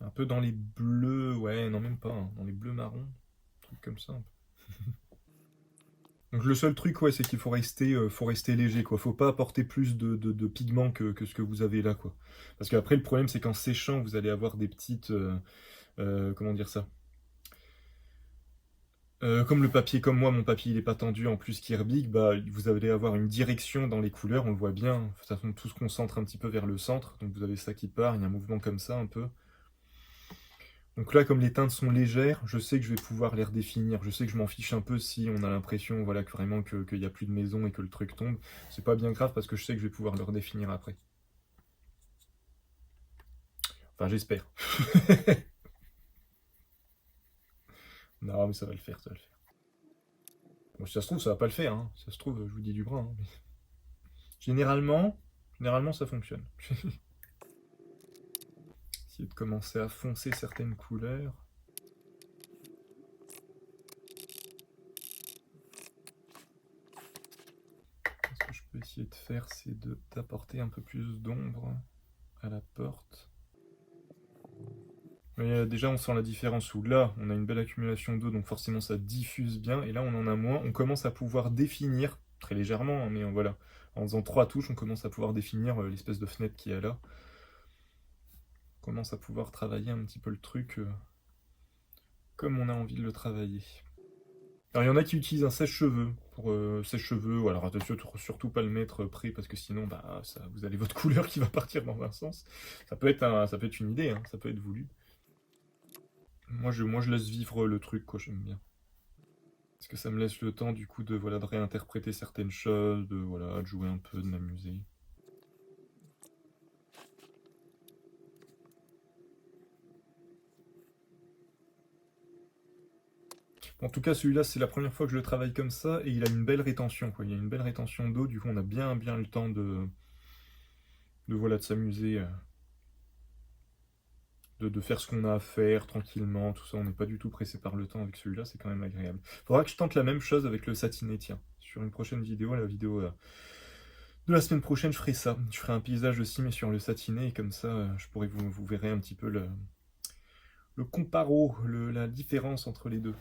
Un peu dans les bleus, ouais, non même pas, hein, dans les bleus marrons, un truc comme ça. Donc le seul truc, ouais, c'est qu'il faut rester léger, quoi. Faut pas apporter plus de pigments que ce que vous avez là, quoi. Parce qu'après, le problème, c'est qu'en séchant, vous allez avoir des petites... comment dire ça? Comme le papier, comme moi, mon papier il est pas tendu, en plus qui rebique, bah vous allez avoir une direction dans les couleurs, on le voit bien. De toute façon, tout se concentre un petit peu vers le centre, donc vous avez ça qui part, il y a un mouvement comme ça un peu. Donc là, comme les teintes sont légères, je sais que je vais pouvoir les redéfinir. Je sais que je m'en fiche un peu si on a l'impression, voilà, que vraiment qu'il n'y a plus de maison et que le truc tombe. C'est pas bien grave parce que je sais que je vais pouvoir le redéfinir après. Enfin, j'espère. Non, mais ça va le faire, ça va le faire. Bon, si ça se trouve, ça va pas le faire, hein. Si ça se trouve, je vous dis du bras, hein. Généralement, ça fonctionne. Essayer de commencer à foncer certaines couleurs. Ce que je peux essayer de faire, c'est d'apporter un peu plus d'ombre à la porte. Mais déjà, on sent la différence où là, on a une belle accumulation d'eau, donc forcément ça diffuse bien, et là, on en a moins. On commence à pouvoir définir, très légèrement, hein, mais voilà, en faisant 3 touches, on commence à pouvoir définir l'espèce de fenêtre qu'il y a là. On commence à pouvoir travailler un petit peu le truc comme on a envie de le travailler. Alors, il y en a qui utilisent un sèche-cheveux pour sèche-cheveux. Alors attention, surtout pas le mettre près parce que sinon, bah, vous avez votre couleur qui va partir dans un sens. Ça peut être une idée, hein, ça peut être voulu. Moi, je laisse vivre le truc, quoi. J'aime bien. Parce que ça me laisse le temps, du coup, de réinterpréter certaines choses, de jouer un peu, de m'amuser. En tout cas, celui-là, c'est la première fois que je le travaille comme ça, et il a une belle rétention, quoi. Il y a une belle rétention d'eau, du coup, on a bien le temps de s'amuser, de faire ce qu'on a à faire tranquillement, tout ça. On n'est pas du tout pressé par le temps avec celui-là, c'est quand même agréable. Faudra que je tente la même chose avec le satiné, tiens. Sur une prochaine vidéo, la vidéo de la semaine prochaine, je ferai ça. Je ferai un paysage aussi, mais sur le satiné, et comme ça, vous verrez un petit peu le comparo, la différence entre les deux.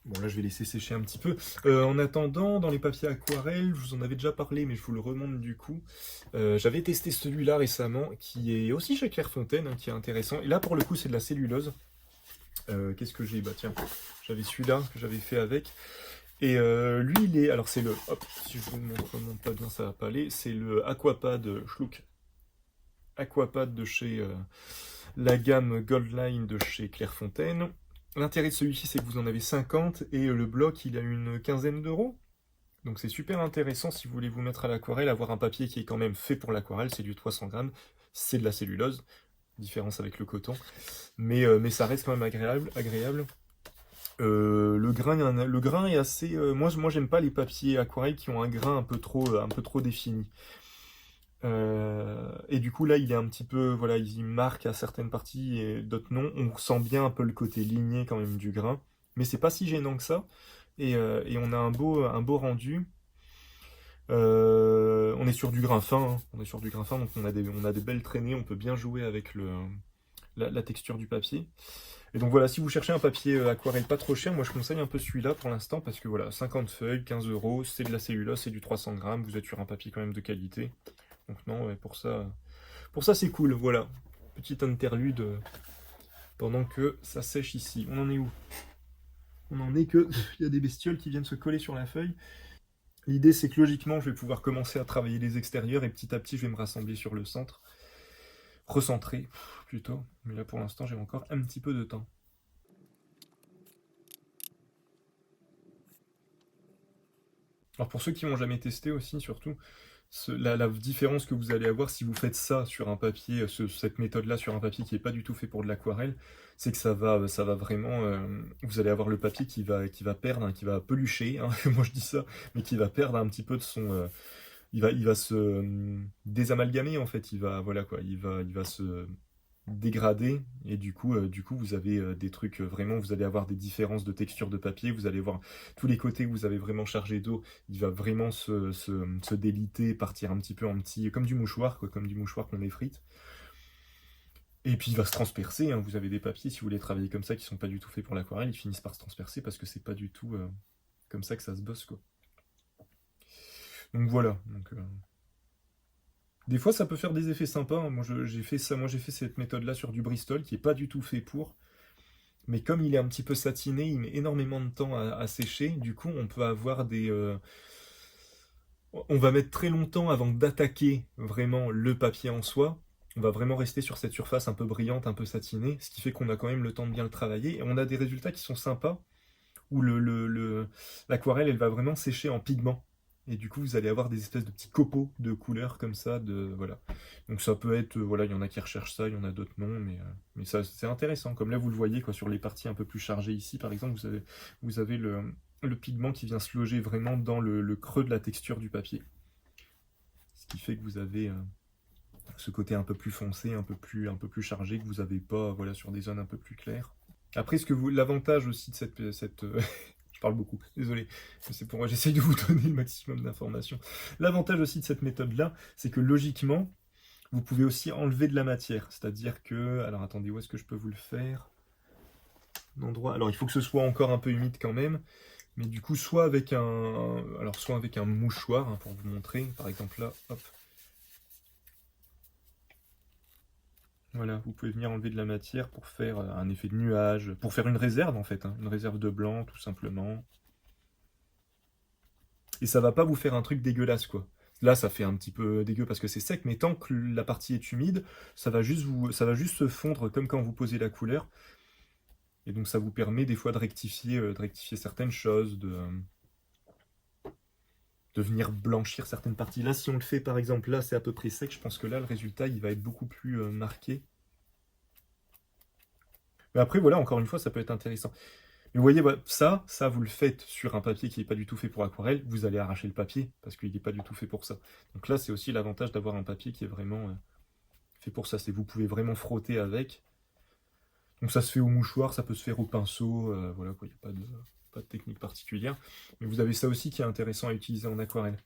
Bon, là, je vais laisser sécher un petit peu. En attendant, dans les papiers aquarelles, je vous en avais déjà parlé, mais je vous le remonte du coup. J'avais testé celui-là récemment, qui est aussi chez Clairefontaine, hein, qui est intéressant. Et là, pour le coup, c'est de la cellulose. Qu'est-ce que j'ai? Bah tiens, j'avais celui-là que j'avais fait avec. Et lui, il est... Alors, c'est le... Hop, si je vous le montre pas bien, ça va pas aller. C'est le Aquapad Schlook. Aquapad de chez la gamme Goldline de chez Clairefontaine. L'intérêt de celui-ci, c'est que vous en avez 50 et le bloc, il a une quinzaine d'euros. Donc c'est super intéressant si vous voulez vous mettre à l'aquarelle, avoir un papier qui est quand même fait pour l'aquarelle, c'est du 300 grammes, c'est de la cellulose, différence avec le coton, mais ça reste quand même agréable. Le grain est assez... moi j'aime pas les papiers aquarelles qui ont un grain un peu trop défini. Et du coup là il est un petit peu, voilà, il marque à certaines parties et d'autres non. On sent bien un peu le côté ligné quand même du grain, mais c'est pas si gênant que ça. Et on a un beau rendu. On est sur du grain fin, hein. On est sur du grain fin, donc on a des belles traînées, on peut bien jouer avec la texture du papier. Et donc voilà, si vous cherchez un papier aquarelle pas trop cher, moi je conseille un peu celui-là pour l'instant, parce que voilà, 50 feuilles, 15 euros, c'est de la cellulose, c'est du 300 grammes, vous êtes sur un papier quand même de qualité. Donc non, ouais, pour ça c'est cool, voilà. Petite interlude pendant que ça sèche ici. On en est où? On en est que il y a des bestioles qui viennent se coller sur la feuille. L'idée, c'est que logiquement, je vais pouvoir commencer à travailler les extérieurs et petit à petit, je vais me rassembler sur le centre. Recentrer, plutôt. Mais là, pour l'instant, j'ai encore un petit peu de temps. Alors, pour ceux qui n'ont jamais testé aussi, surtout, la différence que vous allez avoir si vous faites ça sur un papier, cette méthode-là sur un papier qui n'est pas du tout fait pour de l'aquarelle, c'est que ça va vraiment... vous allez avoir le papier qui va perdre, hein, qui va pelucher, hein, moi je dis ça, mais qui va perdre un petit peu de son... il va se désamalgamer en fait, voilà quoi, il va se dégrader et du coup vous avez des trucs vraiment, vous allez avoir des différences de texture de papier, vous allez voir tous les côtés où vous avez vraiment chargé d'eau, il va vraiment se déliter, partir un petit peu en petit, comme du mouchoir quoi, comme du mouchoir qu'on effrite. Et puis il va se transpercer, hein. Vous avez des papiers, si vous voulez travailler comme ça, qui sont pas du tout faits pour l'aquarelle, ils finissent par se transpercer parce que c'est pas du tout comme ça que ça se bosse quoi. Donc voilà. Des fois, ça peut faire des effets sympas, hein. J'ai fait ça, moi j'ai fait cette méthode-là sur du Bristol qui est pas du tout fait pour. Mais comme il est un petit peu satiné, il met énormément de temps à sécher. Du coup, on peut avoir on va mettre très longtemps avant d'attaquer vraiment le papier en soi. On va vraiment rester sur cette surface un peu brillante, un peu satinée, ce qui fait qu'on a quand même le temps de bien le travailler. Et on a des résultats qui sont sympas, où l'aquarelle, elle va vraiment sécher en pigment. Et du coup, vous allez avoir des espèces de petits copeaux de couleurs comme ça, voilà. Donc ça peut être, voilà, il y en a qui recherchent ça, il y en a d'autres non, mais ça, c'est intéressant. Comme là, vous le voyez, quoi, sur les parties un peu plus chargées ici, par exemple, vous avez le pigment qui vient se loger vraiment dans le creux de la texture du papier. Ce qui fait que vous avez ce côté un peu plus foncé, un peu plus chargé, que vous n'avez pas, voilà, sur des zones un peu plus claires. Après, l'avantage aussi de cette je parle beaucoup, désolé, c'est pour moi, j'essaye de vous donner le maximum d'informations. L'avantage aussi de cette méthode-là, c'est que logiquement, vous pouvez aussi enlever de la matière. C'est-à-dire que, alors attendez, où est-ce que je peux vous le faire? Un endroit. Alors il faut que ce soit encore un peu humide quand même, mais du coup, soit avec un mouchoir, hein, pour vous montrer, par exemple là, hop. Voilà, vous pouvez venir enlever de la matière pour faire un effet de nuage, pour faire une réserve en fait, hein, une réserve de blanc tout simplement. Et ça va pas vous faire un truc dégueulasse quoi. Là ça fait un petit peu dégueu parce que c'est sec, mais tant que la partie est humide, ça va juste se fondre comme quand vous posez la couleur. Et donc ça vous permet des fois de rectifier certaines choses, de venir blanchir certaines parties. Là si on le fait par exemple là c'est à peu près sec, je pense que là le résultat il va être beaucoup plus marqué. Mais après, voilà, encore une fois, ça peut être intéressant. Mais vous voyez, voilà, ça, vous le faites sur un papier qui n'est pas du tout fait pour aquarelle, vous allez arracher le papier, parce qu'il n'est pas du tout fait pour ça. Donc là, c'est aussi l'avantage d'avoir un papier qui est vraiment fait pour ça. C'est vous pouvez vraiment frotter avec. Donc ça se fait au mouchoir, ça peut se faire au pinceau, voilà, quoi, il n'y a pas de technique particulière. Mais vous avez ça aussi qui est intéressant à utiliser en aquarelle.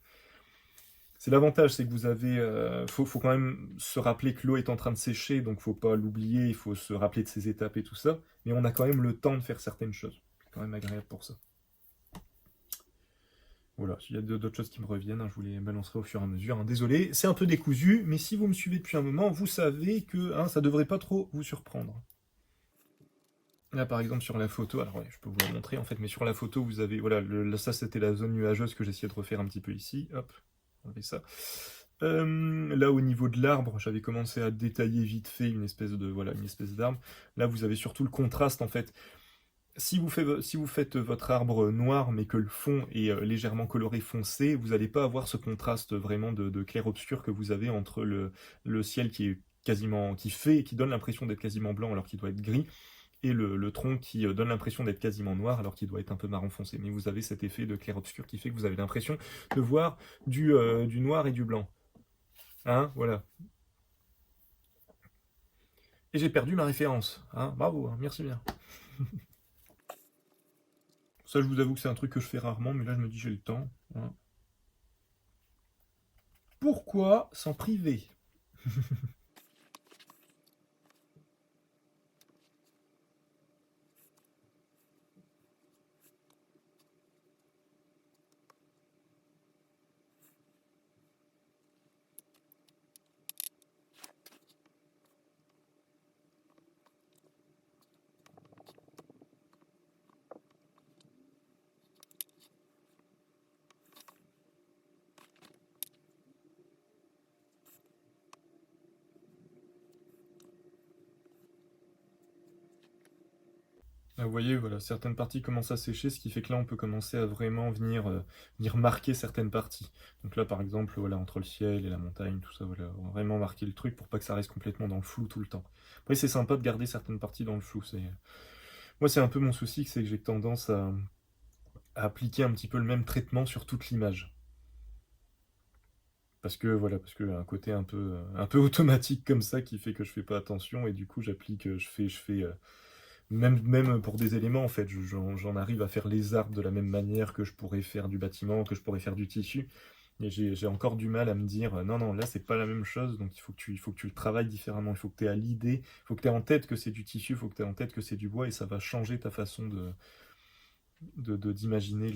C'est l'avantage, c'est que vous avez... faut quand même se rappeler que l'eau est en train de sécher, donc faut pas l'oublier, il faut se rappeler de ces étapes et tout ça. Mais on a quand même le temps de faire certaines choses. C'est quand même agréable pour ça. Voilà, s'il y a d'autres choses qui me reviennent, hein, je vous les balancerai au fur et à mesure. Hein. Désolé, c'est un peu décousu, mais si vous me suivez depuis un moment, vous savez que ça devrait pas trop vous surprendre. Là, par exemple, sur la photo, alors ouais, je peux vous la montrer en fait, mais sur la photo, vous avez... Voilà, ça c'était la zone nuageuse que j'essayais de refaire un petit peu ici. Hop, on fait ça. Là, au niveau de l'arbre, j'avais commencé à détailler vite fait une espèce d'arbre. Là, vous avez surtout le contraste en fait. Si vous faites votre arbre noir, mais que le fond est légèrement coloré foncé, vous n'allez pas avoir ce contraste vraiment de clair-obscur que vous avez entre le ciel qui est qui donne l'impression d'être quasiment blanc alors qu'il doit être gris, et le tronc qui donne l'impression d'être quasiment noir alors qu'il doit être un peu marron foncé. Mais vous avez cet effet de clair-obscur qui fait que vous avez l'impression de voir du noir et du blanc. Hein, voilà. Et j'ai perdu ma référence. Hein, bravo, hein, merci bien. Ça, je vous avoue que c'est un truc que je fais rarement, mais là, je me dis j'ai le temps. Hein. Pourquoi s'en priver? Vous voyez, voilà, certaines parties commencent à sécher, ce qui fait que là, on peut commencer à vraiment venir marquer certaines parties. Donc là, par exemple, voilà, entre le ciel et la montagne, tout ça, voilà, on va vraiment marquer le truc pour pas que ça reste complètement dans le flou tout le temps. Après, c'est sympa de garder certaines parties dans le flou. Moi, c'est un peu mon souci, c'est que j'ai tendance à appliquer un petit peu le même traitement sur toute l'image. Parce que un côté un peu automatique comme ça qui fait que je fais pas attention et du coup j'applique, je fais même pour des éléments en fait, j'en arrive à faire les arbres de la même manière que je pourrais faire du bâtiment, que je pourrais faire du tissu. Et j'ai encore du mal à me dire non, non, là c'est pas la même chose, donc il faut que tu le travailles différemment, il faut que tu aies à l'idée, il faut que tu aies en tête que c'est du tissu, il faut que tu aies en tête que c'est du bois et ça va changer ta façon d'imaginer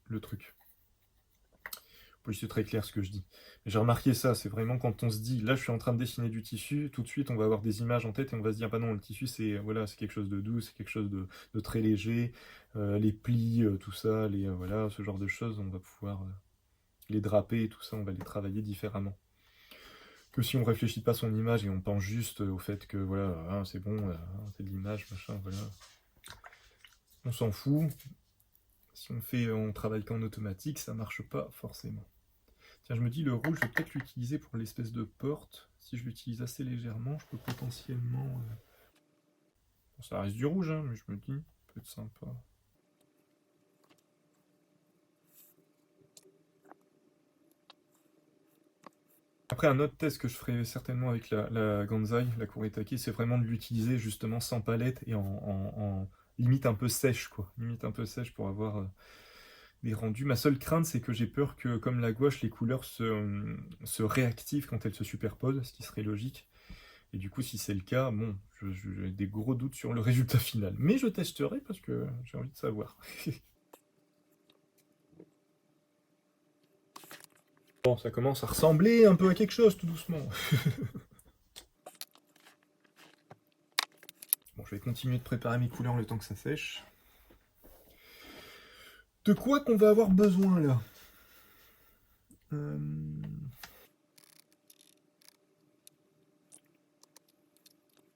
le truc. Oui, c'est très clair ce que je dis. J'ai remarqué ça, c'est vraiment quand on se dit, là je suis en train de dessiner du tissu, tout de suite on va avoir des images en tête et on va se dire, bah non, le tissu c'est voilà, c'est quelque chose de doux, c'est quelque chose de très léger, les plis, tout ça, voilà, ce genre de choses, on va pouvoir les draper et tout ça, on va les travailler différemment. Que si on réfléchit pas à son image et on pense juste au fait que voilà, hein, c'est bon, c'est de l'image, machin, voilà. On s'en fout. Si on travaille qu'en automatique, ça marche pas forcément. Tiens, je me dis, le rouge, je vais peut-être l'utiliser pour l'espèce de porte. Si je l'utilise assez légèrement, je peux potentiellement... Bon, ça reste du rouge, hein, mais je me dis, ça peut être sympa. Après, un autre test que je ferai certainement avec la Ganzai, la Kuretake, c'est vraiment de l'utiliser justement sans palette et en limite un peu sèche, quoi. Limite un peu sèche pour avoir des rendus. Ma seule crainte, c'est que j'ai peur que, comme la gouache, les couleurs se réactivent quand elles se superposent, ce qui serait logique. Et du coup, si c'est le cas, bon, j'ai des gros doutes sur le résultat final. Mais je testerai parce que j'ai envie de savoir. Bon, ça commence à ressembler un peu à quelque chose, tout doucement. Bon, je vais continuer de préparer mes couleurs le temps que ça sèche. De quoi qu'on va avoir besoin là euh...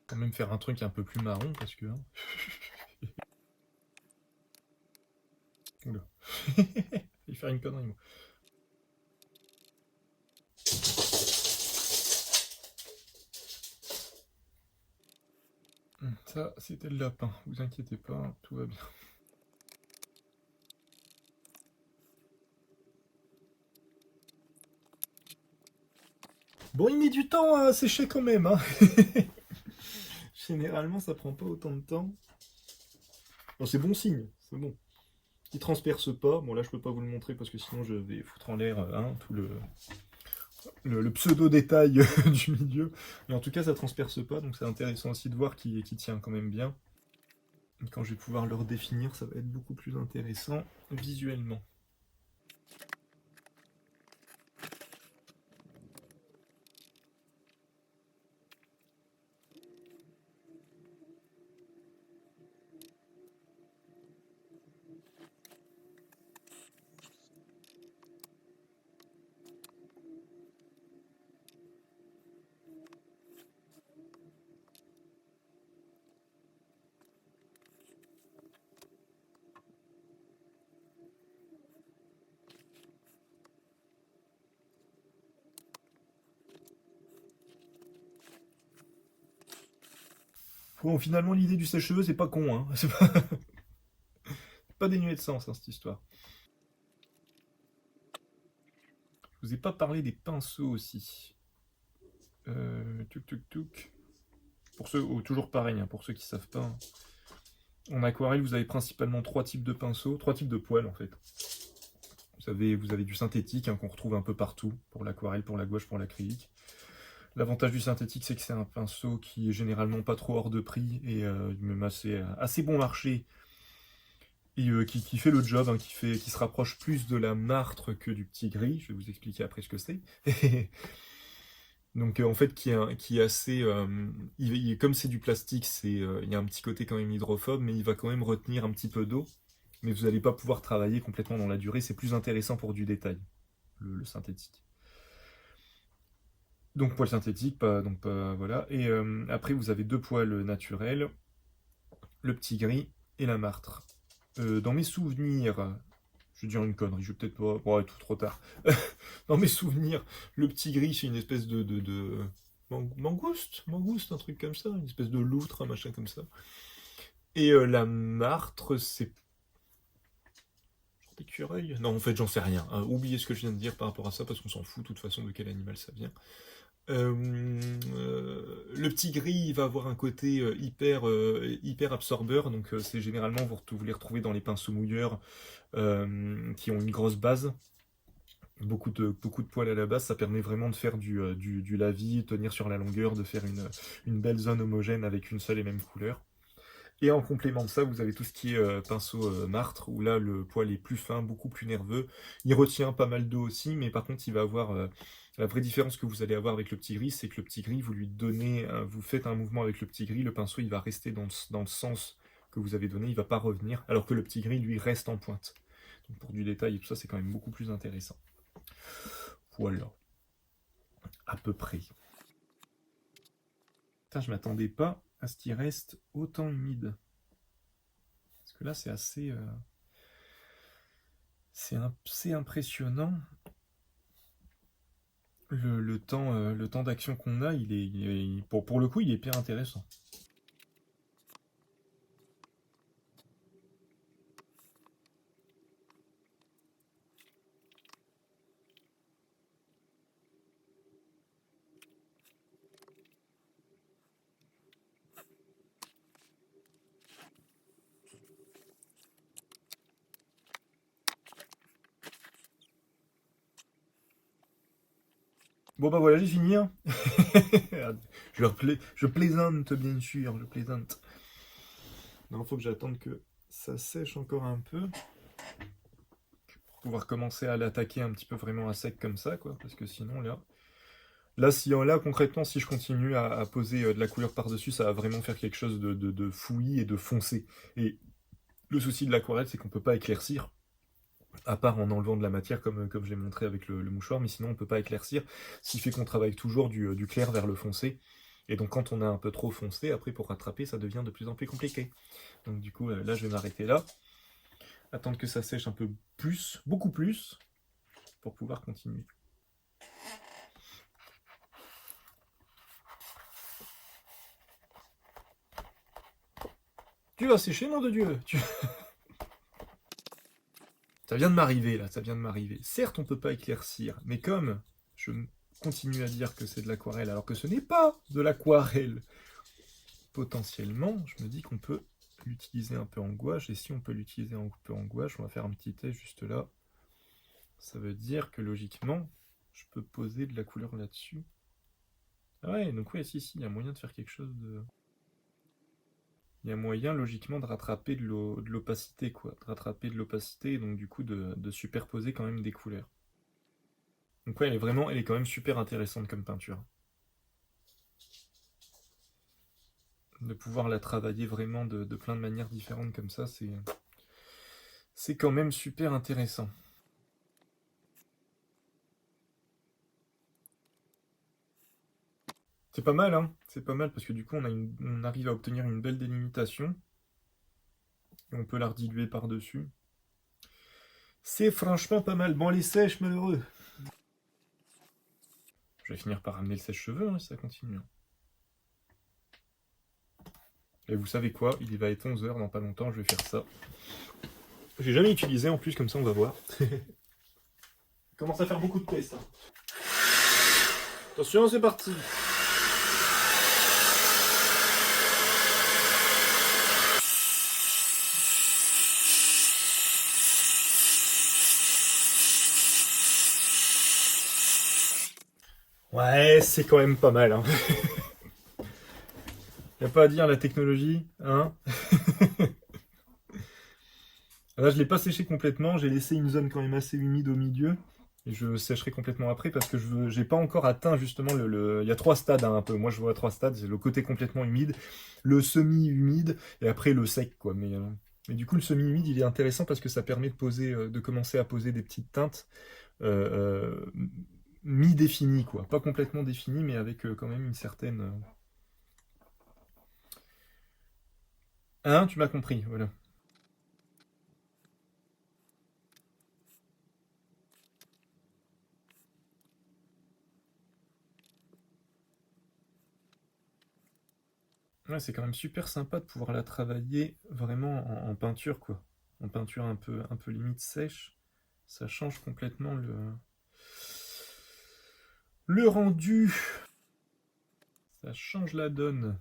Quand même faire un truc un peu plus marron parce que... Hein. Oula. Il faire une connerie, moi. Ça, c'était le lapin. Vous inquiétez pas, tout va bien. Bon, il met du temps à sécher quand même, hein. Généralement, ça prend pas autant de temps. Bon, c'est bon signe, c'est bon. Il transperce pas. Bon, là, je peux pas vous le montrer parce que sinon, je vais foutre en l'air hein, tout le pseudo-détail du milieu. Mais en tout cas, ça transperce pas, donc c'est intéressant aussi de voir qu'il tient quand même bien. Et quand je vais pouvoir le redéfinir, ça va être beaucoup plus intéressant visuellement. Bon, finalement, l'idée du sèche-cheveux, c'est pas con, hein. C'est pas, pas dénué de sens, hein, cette histoire. Je vous ai pas parlé des pinceaux aussi. Tuc, tuc, tuc. Pour ceux, toujours pareil, hein, pour ceux qui savent pas. Hein. En aquarelle, vous avez principalement 3 types de pinceaux, 3 types de poils en fait. Vous avez du synthétique, hein, qu'on retrouve un peu partout, pour l'aquarelle, pour la gouache, pour l'acrylique. L'avantage du synthétique, c'est que c'est un pinceau qui est généralement pas trop hors de prix, et même assez bon marché, et qui fait le job, hein, qui se rapproche plus de la martre que du petit gris. Je vais vous expliquer après ce que c'est. Donc en fait, qui est assez... comme c'est du plastique, il y a un petit côté quand même hydrophobe, mais il va quand même retenir un petit peu d'eau. Mais vous n'allez pas pouvoir travailler complètement dans la durée, c'est plus intéressant pour du détail, le synthétique. Donc poil synthétique, voilà. Et après, vous avez 2 poils naturels, le petit gris et la martre. Dans mes souvenirs, je vais dire une connerie, je vais peut-être pas... Bon, ouais, trop tard. Dans mes souvenirs, le petit gris, c'est une espèce de mangouste, un truc comme ça, une espèce de loutre, un machin comme ça. Et la martre, c'est écureuil? Non, en fait, j'en sais rien. Oubliez ce que je viens de dire par rapport à ça, parce qu'on s'en fout de toute façon de quel animal ça vient. Le petit gris, il va avoir un côté hyper absorbeur, donc c'est généralement, vous les retrouvez dans les pinceaux mouilleurs qui ont une grosse base. Beaucoup de poils à la base, ça permet vraiment de faire du lavis, tenir sur la longueur, de faire une belle zone homogène avec une seule et même couleur. Et en complément de ça, vous avez tout ce qui est pinceau martre, où là, le poil est plus fin, beaucoup plus nerveux. Il retient pas mal d'eau aussi, mais par contre, il va avoir... la vraie différence que vous allez avoir avec le petit gris, c'est que le petit gris, vous lui donnez... vous faites un mouvement avec le petit gris, le pinceau, il va rester dans le sens que vous avez donné, il va pas revenir, alors que le petit gris, lui, reste en pointe. Donc pour du détail et tout ça, c'est quand même beaucoup plus intéressant. Voilà. À peu près. Putain, je m'attendais pas à ce qu'il reste autant humide. Parce que là, c'est assez... c'est impressionnant. Le temps d'action qu'on a, pour le coup, il est hyper intéressant. Bon bah voilà, j'ai fini. Hein. Je plaisante, bien sûr, je plaisante. Non, faut que j'attende que ça sèche encore un peu. Pour pouvoir commencer à l'attaquer un petit peu vraiment à sec comme ça, quoi. Parce que sinon, là concrètement, si je continue à poser de la couleur par-dessus, ça va vraiment faire quelque chose de fouillis et de foncé. Et le souci de l'aquarelle, c'est qu'on peut pas éclaircir. À part en enlevant de la matière comme je l'ai montré avec le mouchoir, mais sinon on ne peut pas éclaircir, ce qui fait qu'on travaille toujours du clair vers le foncé, et donc quand on a un peu trop foncé, après pour rattraper ça devient de plus en plus compliqué. Donc du coup là je vais m'arrêter là, attendre que ça sèche un peu plus, beaucoup plus, pour pouvoir continuer. Tu vas sécher, nom de Dieu. Ça vient de m'arriver, là, ça vient de m'arriver. Certes, on ne peut pas éclaircir, mais comme je continue à dire que c'est de l'aquarelle, alors que ce n'est pas de l'aquarelle, potentiellement, je me dis qu'on peut l'utiliser un peu en gouache, et si on peut l'utiliser un peu en gouache, on va faire un petit test juste là. Ça veut dire que, logiquement, je peux poser de la couleur là-dessus. Ah ouais, donc ouais, si, il y a moyen de faire quelque chose de... Il y a moyen, logiquement, de rattraper de l'opacité, quoi. De rattraper de l'opacité, et donc du coup de superposer quand même des couleurs. Donc ouais, elle est quand même super intéressante comme peinture. De pouvoir la travailler vraiment de plein de manières différentes comme ça, c'est quand même super intéressant. C'est pas mal, hein. C'est pas mal parce que du coup, on arrive à obtenir une belle délimitation. Et on peut la rediluer par-dessus. C'est franchement pas mal. Bon, les sèches, malheureux. Je vais finir par ramener le sèche-cheveux, hein, si ça continue. Et vous savez quoi? Il va être 11h dans pas longtemps, je vais faire ça. J'ai jamais utilisé en plus, comme ça on va voir. Commence à faire beaucoup de tests. Hein. Attention, c'est parti. Ouais, c'est quand même pas mal. Hein. Y a pas à dire la technologie, hein. Là, je l'ai pas séché complètement, j'ai laissé une zone quand même assez humide au milieu. Et je sécherai complètement après parce que j'ai pas encore atteint justement il y a 3 stades hein, un peu. Moi je vois 3 stades, c'est le côté complètement humide, le semi-humide et après le sec quoi. Mais du coup le semi-humide il est intéressant parce que ça permet de commencer à poser des petites teintes mi-définies quoi. Pas complètement définies mais avec quand même une certaine... Hein, tu m'as compris, voilà. Ouais, c'est quand même super sympa de pouvoir la travailler vraiment en peinture, quoi. En peinture un peu limite sèche. Ça change complètement le rendu. Ça change la donne.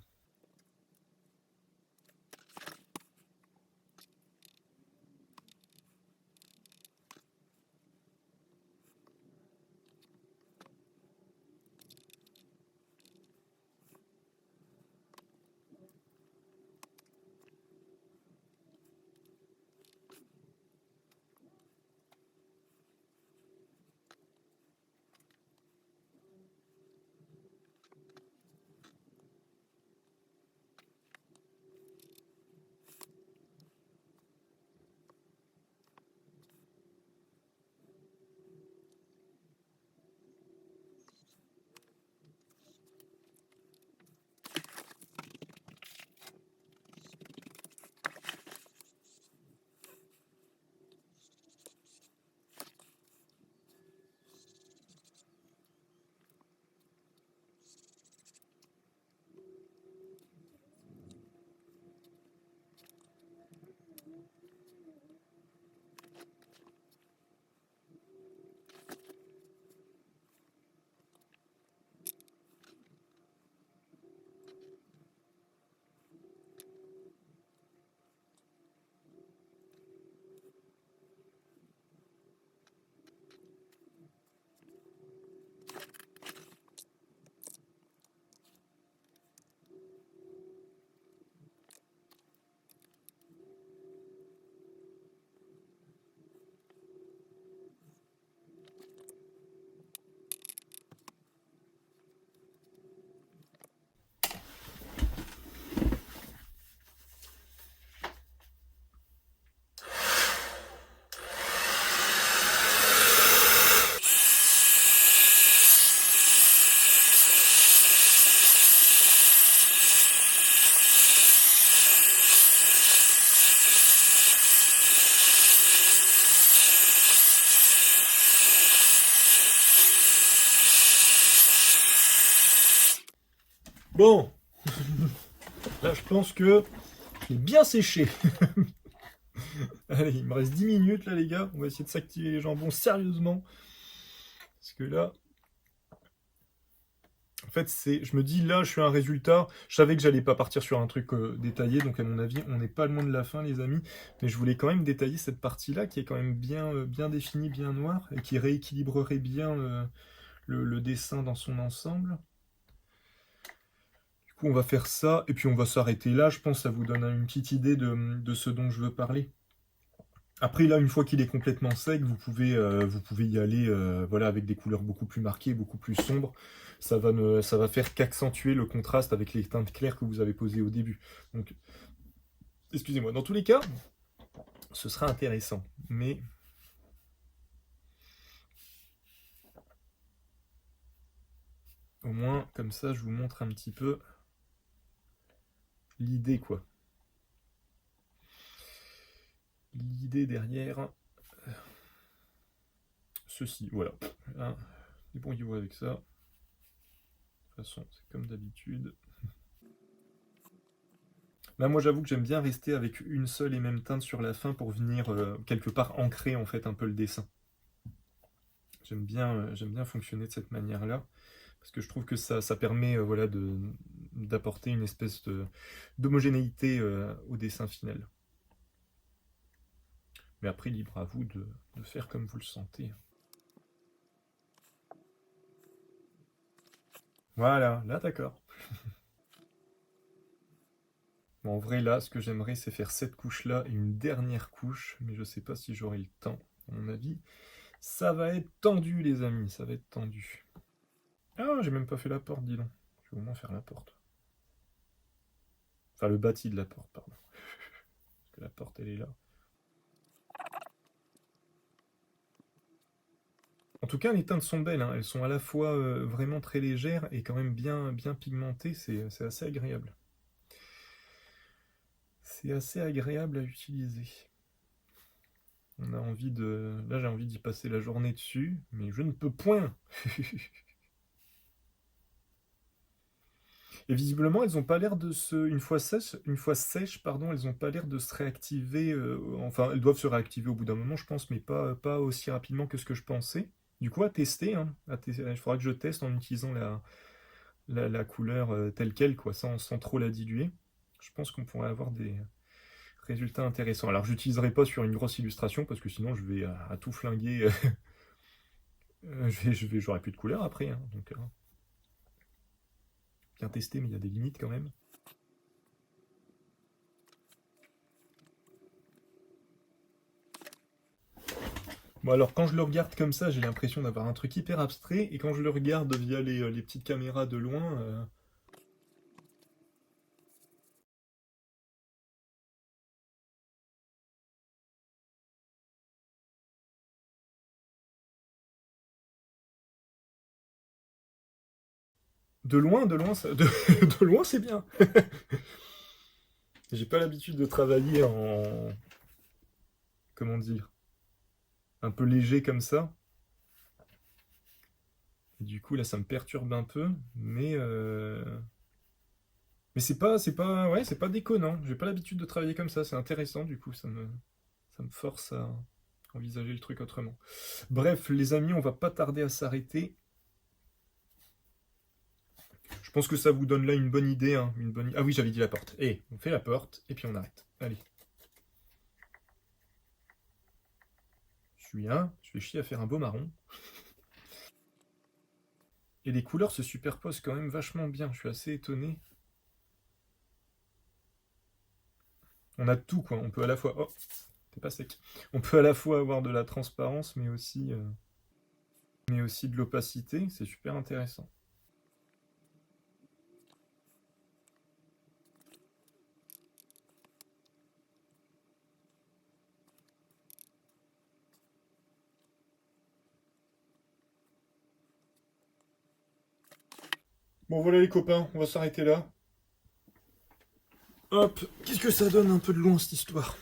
Bon, là je pense que j'ai bien séché. Allez, il me reste 10 minutes là les gars. On va essayer de s'activer les jambons sérieusement. Parce que là, en fait, je me dis là, je suis un résultat. Je savais que j'allais pas partir sur un truc détaillé, donc à mon avis, on n'est pas loin de la fin, les amis. Mais je voulais quand même détailler cette partie-là, qui est quand même bien définie, bien noire, et qui rééquilibrerait bien le dessin dans son ensemble. Du coup, on va faire ça, et puis on va s'arrêter là. Je pense que ça vous donne une petite idée de ce dont je veux parler. Après, là, une fois qu'il est complètement sec, vous pouvez y aller voilà, avec des couleurs beaucoup plus marquées, beaucoup plus sombres. Ça va faire qu'accentuer le contraste avec les teintes claires que vous avez posées au début. Donc, excusez-moi. Dans tous les cas, ce sera intéressant. Mais au moins, comme ça, je vous montre un petit peu l'idée, quoi. L'idée derrière ceci. Voilà. Hein, débrouillez-vous avec ça. De toute façon, c'est comme d'habitude. Là, moi, j'avoue que j'aime bien rester avec une seule et même teinte sur la fin pour venir quelque part ancrer en fait un peu le dessin. J'aime bien fonctionner de cette manière-là, parce que je trouve que ça permet voilà, d'apporter une espèce d'homogénéité au dessin final. Mais après, libre à vous de faire comme vous le sentez. Voilà, là d'accord. Bon, en vrai, là, ce que j'aimerais, c'est faire cette couche-là et une dernière couche, mais je sais pas si j'aurai le temps. À mon avis, ça va être tendu, les amis, ça va être tendu. Ah, j'ai même pas fait la porte, dis donc. Je vais au moins faire la porte. Enfin, le bâti de la porte, pardon. Parce que la porte, elle est là. En tout cas, les teintes sont belles, hein. Elles sont à la fois vraiment très légères et quand même bien pigmentées, c'est assez agréable. C'est assez agréable à utiliser. On a envie de... Là, j'ai envie d'y passer la journée dessus, mais je ne peux point. Et visiblement, elles n'ont pas l'air de se... Une fois sèches, pardon, elles n'ont pas l'air de se réactiver. Enfin, elles doivent se réactiver au bout d'un moment, je pense, mais pas aussi rapidement que ce que je pensais. Du coup, à tester, hein. Il faudra que je teste en utilisant la couleur telle qu'elle, quoi, sans trop la diluer. Je pense qu'on pourrait avoir des résultats intéressants. Alors, j'utiliserai pas sur une grosse illustration, parce que sinon, je vais à tout flinguer. J'aurai plus de couleur après, hein, donc bien testé, mais il y a des limites quand même. Bon, alors quand je le regarde comme ça, j'ai l'impression d'avoir un truc hyper abstrait, et quand je le regarde via les petites caméras de loin, de loin c'est bien. J'ai pas l'habitude de travailler en, comment dire, un peu léger comme ça. Et du coup là, ça me perturbe un peu, mais c'est pas déconnant. J'ai pas l'habitude de travailler comme ça. C'est intéressant du coup, ça me force à envisager le truc autrement. Bref, les amis, on va pas tarder à s'arrêter. Je pense que ça vous donne là une bonne idée. Hein, Ah oui, j'avais dit la porte. Et on fait la porte, et puis on arrête. Allez. Je fais chier à faire un beau marron. Et les couleurs se superposent quand même vachement bien. Je suis assez étonné. On a tout, quoi. On peut à la fois... Oh, t'es pas sec. On peut à la fois avoir de la transparence, mais aussi de l'opacité. C'est super intéressant. Bon voilà les copains, on va s'arrêter là. Hop, qu'est-ce que ça donne un peu de loin cette histoire?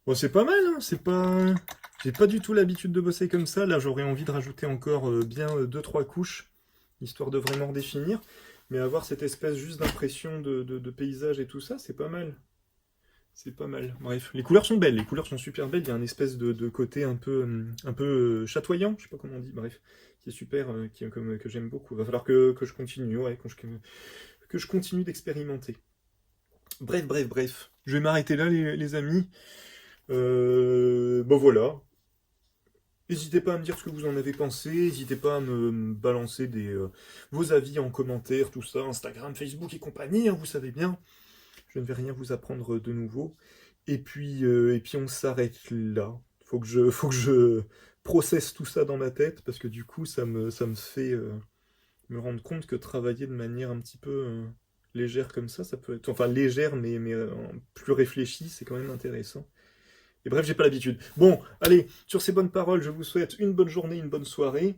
Bon c'est pas mal, hein, c'est pas... J'ai pas du tout l'habitude de bosser comme ça, là j'aurais envie de rajouter encore bien 2-3 couches, histoire de vraiment redéfinir, mais avoir cette espèce juste d'impression de paysage et tout ça, c'est pas mal. C'est pas mal. Bref, les couleurs sont belles, les couleurs sont super belles, il y a un espèce de côté un peu chatoyant, je sais pas comment on dit, bref, qui est super, que j'aime beaucoup. Va falloir que je continue, ouais, que je continue d'expérimenter. Bref. Je vais m'arrêter là, les amis. Bon voilà. N'hésitez pas à me dire ce que vous en avez pensé, n'hésitez pas à me balancer vos avis en commentaire, tout ça, Instagram, Facebook et compagnie, hein, vous savez bien. Je ne vais rien vous apprendre de nouveau. Et puis on s'arrête là. Faut que je processe tout ça dans ma tête, parce que du coup, ça me fait me rendre compte que travailler de manière un petit peu légère comme ça peut être... Enfin, légère, mais plus réfléchie, c'est quand même intéressant. Et bref, j'ai pas l'habitude. Bon, allez, sur ces bonnes paroles, je vous souhaite une bonne journée, une bonne soirée.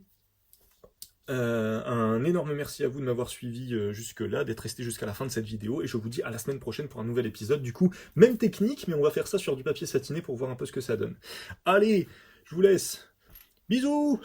Un énorme merci à vous de m'avoir suivi jusque-là, d'être resté jusqu'à la fin de cette vidéo, et je vous dis à la semaine prochaine pour un nouvel épisode. Du coup, même technique, mais on va faire ça sur du papier satiné pour voir un peu ce que ça donne. Allez, je vous laisse. Bisous.